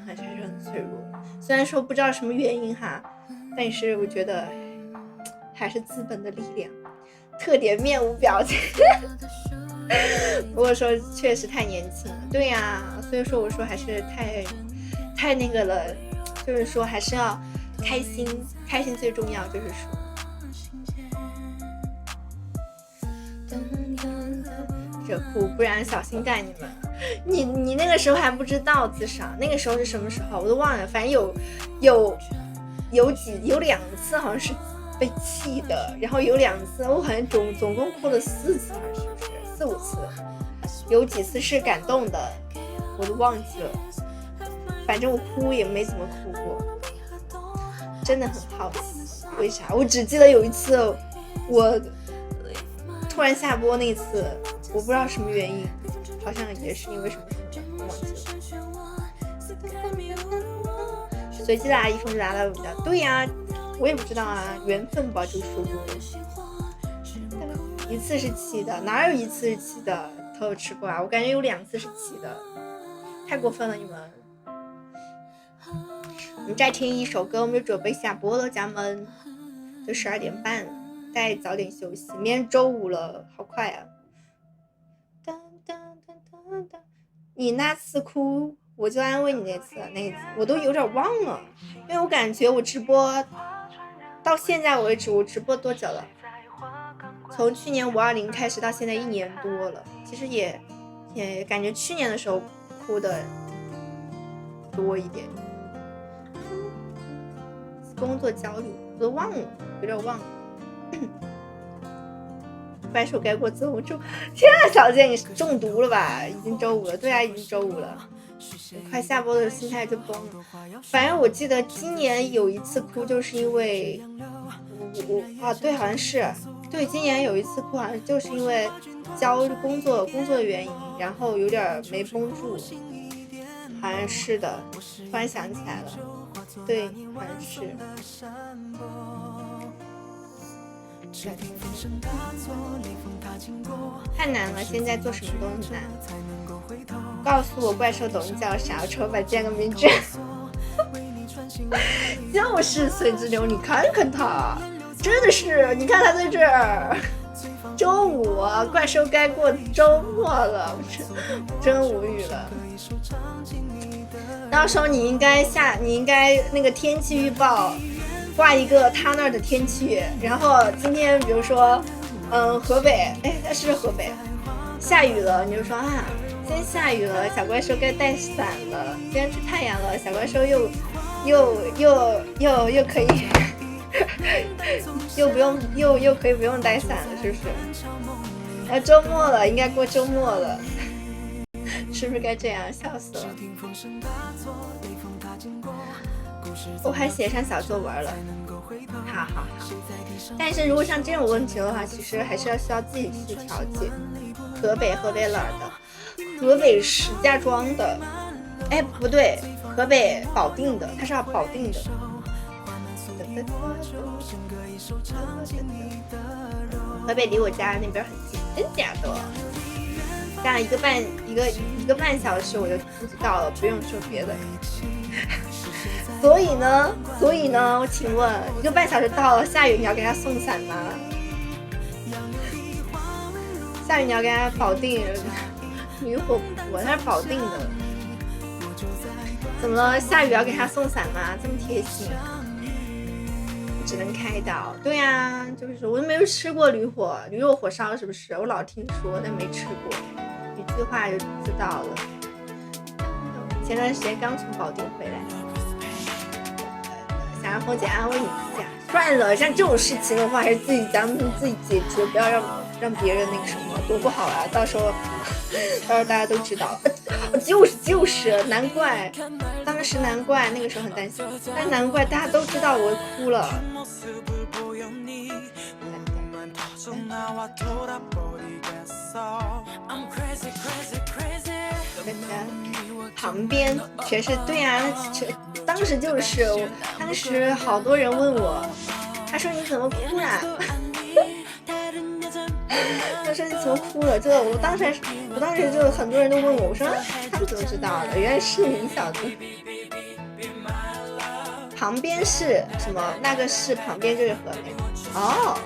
还是很脆弱。虽然说不知道什么原因哈，但是我觉得还是资本的力量。特点面无表情。不过说确实太年轻了，对呀、所以说我说还是太那个了，就是说还是要开心最重要，就是说。这哭，不然小心带你们。你那个时候还不知道自赏，那个时候是什么时候我都忘了，反正有2次好像是被气的，然后有2次我好像总共哭了4次，还是不是4、5次，有几次是感动的，我都忘记了。反正我哭也没怎么哭过，真的很好奇为啥。我只记得有一次我突然下播那次，我不知道什么原因，好像也是因为什么忘记了。随机拉一封就拉到的。对呀，我也不知道啊，缘分吧，就说过一次是7的，哪有一次是7的？他有吃过啊？我感觉有2次是7的，太过分了你们！我们再听一首歌，我们就准备下播了，家人们，就12点半，再早点休息。明天周五了，好快啊！你那次哭，我就安慰你那次我都有点忘了，因为我感觉我直播到现在为止，我直播多久了？从去年520开始到现在1年多了，其实也感觉去年的时候哭的多一点。工作焦虑我都忘了，有点忘了。怪兽该过自我中，天啊，小姐你中毒了吧？已经周五了，对啊，已经周五了。快下播的心态就崩了。反正我记得今年有一次哭，就是因为对，好像是对，今年有一次哭，好像就是因为焦虑工作的原因，然后有点没绷住，好像是的，突然想起来了，对，好像是。太难了，现在做什么都很难。告诉我怪兽抖音叫啥？我瞅把建个名字。就是随之流，你看看他，真的是，你看他在这儿。周五啊，怪兽该过周末了，真无语了。到时候你应该那个天气预报挂一个他那儿的天气，然后今天比如说河北，是河北下雨了，你就说啊，今天下雨了，小怪兽该带伞了。今天出太阳了，小怪兽又可以又可以不用带伞了，是不是？周末了，应该过周末了，是不是该这样？笑死了！我还写上小作文了，好。但是如果像这种问题的话，其实还是需要自己去调节。河北哪儿的？河北石家庄的，不对，河北保定的，它是要保定的。河北离我家那边很近，真假的？这样一个半小时我就到了，不用说别的。所以呢，我请问1个半小时到了，下雨你要给他送伞吗？下雨你要给他保定驴火不过，他是保定的。怎么了？下雨要给他送伞吗？这么贴心，只能开导。对啊，就是我都没有吃过驴肉火烧，是不是？我老听说，但没吃过，一句话就知道了。前段时间刚从保定回来，想让凤姐安慰你一下。算了，像这种事情的话，还是咱们自己解决，不要让别人那个什么，多不好啊！到时候大家都知道了。就是难怪，当时难怪那个时候很担心，但难怪大家都知道我哭了。旁边全是对啊，当时就是当时好多人问我，他说你怎么哭啊？他说你怎么哭了？我当时就很多人都问我，我说他们怎么知道的？原来是你小子。旁边是什么？那个是旁边就是河北。哦，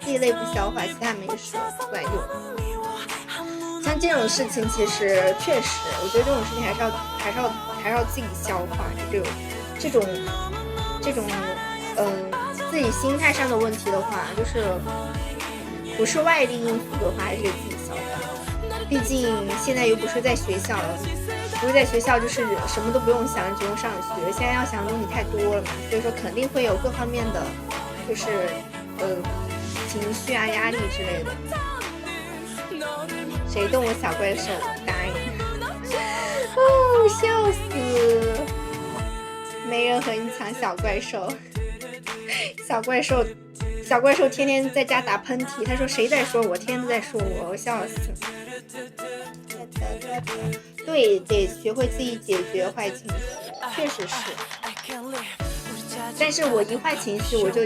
地类不消化，其他没说，不管用。像这种事情，其实确实，我觉得这种事情还是要自己消化。这种自己心态上的问题的话，就是不是外力因素的话，还是自己消化。毕竟现在又不是在学校了，不是在学校就是什么都不用想，只用上学。现在要想的东西太多了嘛，所以说肯定会有各方面的，就是情绪啊、压力之类的。谁动我小怪兽？答应。哦，笑死！没人和你抢小怪兽。小怪兽天天在家打喷嚏，他说谁在说我？天天都在说我，我笑死。对，得学会自己解决坏情绪，确实是。但是我一坏情绪，我就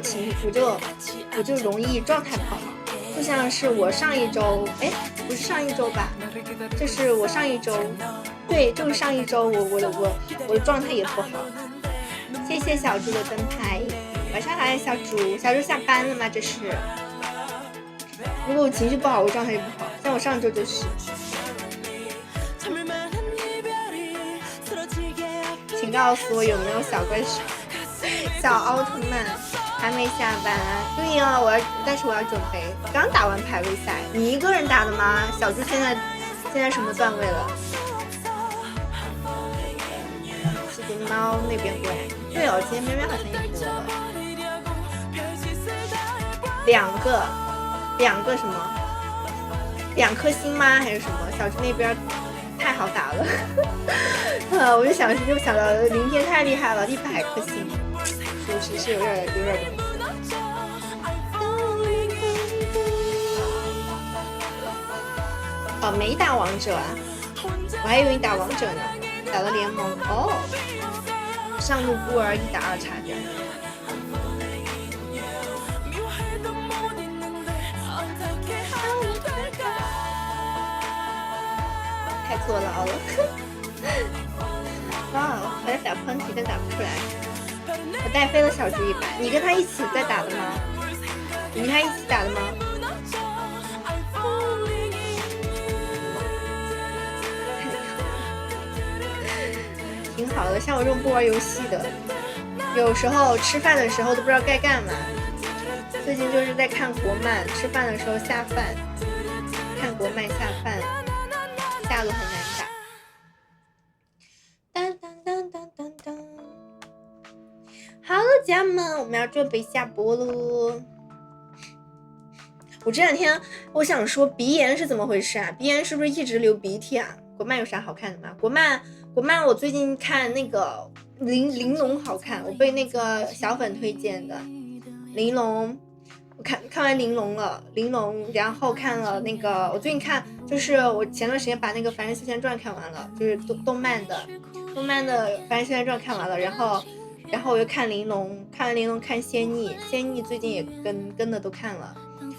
容易状态不好。就像是我上一周，哎，不是上一周吧，就是我上一周，对，就是上一周，我的状态也不好。谢谢小猪的灯牌，晚上好呀，小猪下班了吗？这是。如果我情绪不好，我状态就不好，像我上周就是。请告诉我有没有小怪兽、小奥特曼还没下班？对呀，但是我要准备。刚打完排位赛，你一个人打的吗？小猪现在什么段位了？是的，猫那边过来。对哦，今天喵喵好像也播了。两个什么？2颗星吗？还是什么？小猪那边太好打了。我就想到明天太厉害了，100颗星，是有点东西。哦，没打王者啊，我还以为你打王者呢，打了联盟哦。上路孤儿1打2差点。太坐牢了。哇，我在打喷嚏，但打不出来。我带飞了小猪100，你跟他一起在打的吗？你跟他一起打的吗？挺好的，像我这种不玩游戏的，有时候吃饭的时候都不知道该干嘛。最近就是在看国漫，吃饭的时候下饭，看国漫下饭，下路很难打。好了，家人们，我们要准备下播喽。我这2天我想说鼻炎是怎么回事啊？鼻炎是不是一直流鼻涕啊？国漫有啥好看的吗？国漫我最近看那个玲珑好看，我被那个小粉推荐的玲珑，我看完玲珑了，然后看了那个我最近看，就是我前段时间把那个《凡人修仙传》看完了，就是动漫的《凡人修仙传》看完了，然后我又看玲珑，看完玲珑看仙逆最近也跟的都看了，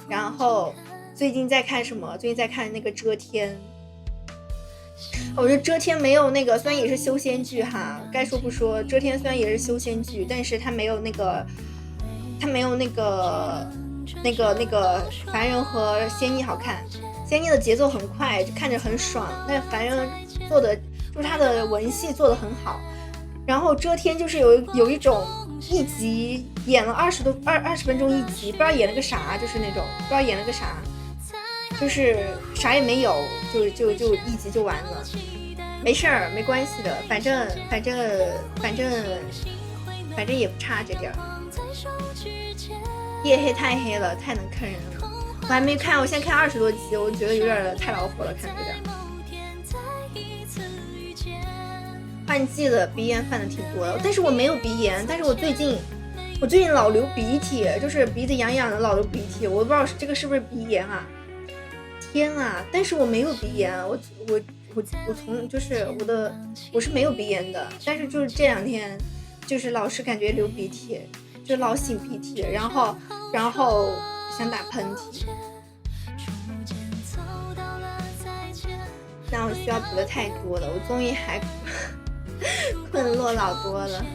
然后最近在看什么？最近在看那个遮天。我觉得遮天没有那个，虽然也是修仙剧哈，该说不说，遮天虽然也是修仙剧，但是它没有那个凡人和仙逆好看。仙逆的节奏很快，就看着很爽，但凡人做的就是他的文戏做的很好。然后遮天就是有一种一集演了20分钟一集，不知道演了个啥，就是那种不知道演了个啥，就是啥也没有，就一集就完了。没事儿，没关系的，反正也不差这点儿。夜黑太黑了，太能坑人了。我还没看，我现在看20多集，我觉得有点太恼火了，看这点。换季了，鼻炎犯的挺多的，但是我没有鼻炎，但是我最近老流鼻涕，就是鼻子痒痒的，老流鼻涕，我不知道这个是不是鼻炎啊？天啊！但是我没有鼻炎，我从就是我是没有鼻炎的，但是就是这2天就是老是感觉流鼻涕，就老擤鼻涕，然后想打喷嚏。那我需要补的太多了，我终于还困落老多了。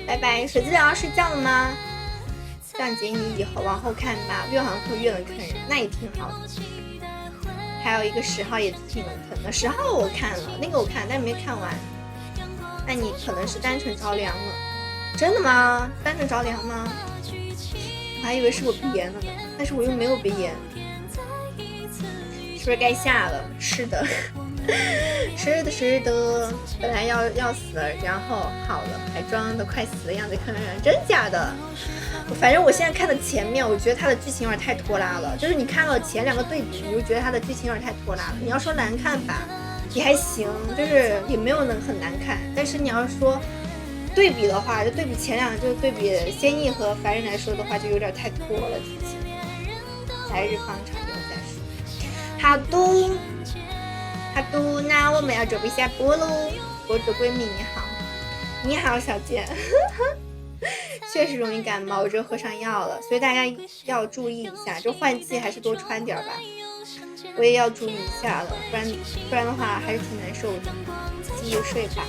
拜拜，水子要睡觉了吗？谅解你往后看吧，越往后越能坑人，那也挺好的。还有一个10号也挺能坑的，10号我看了，那个我看但没看完。那你可能是单纯着凉了。真的吗？单纯着凉吗？我还以为是我鼻炎了呢，但是我又没有鼻炎。是不是该下了？是的。是的，本来要死了，然后好了，还装的快死的样子，坑人，真假的？反正我现在看的前面，我觉得它的剧情有点太拖拉了。就是你看了前2个对比，你就觉得它的剧情有点太拖拉了。你要说难看吧，也还行，就是也没有很难看。但是你要说对比的话，就对比前2个，就对比仙逆和凡人来说的话，就有点太拖了剧情。来日方长，不用再说。好的。好的，那我们要准备下播喽。我的闺蜜你好，你好小健。确实容易感冒，我这喝上药了，所以大家要注意一下，这换季还是多穿点吧。我也要注意一下了，不然的话还是挺难受的。继续睡吧。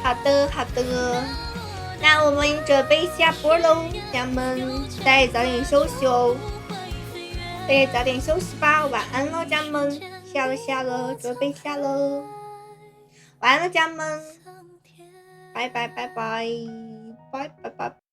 好的，好的，那我们准备下播喽，家人们，大家早点休息哦。大家早点休息吧，晚安喽，家人们。下了，准备下了。晚安了，家人们。拜拜拜拜拜拜拜。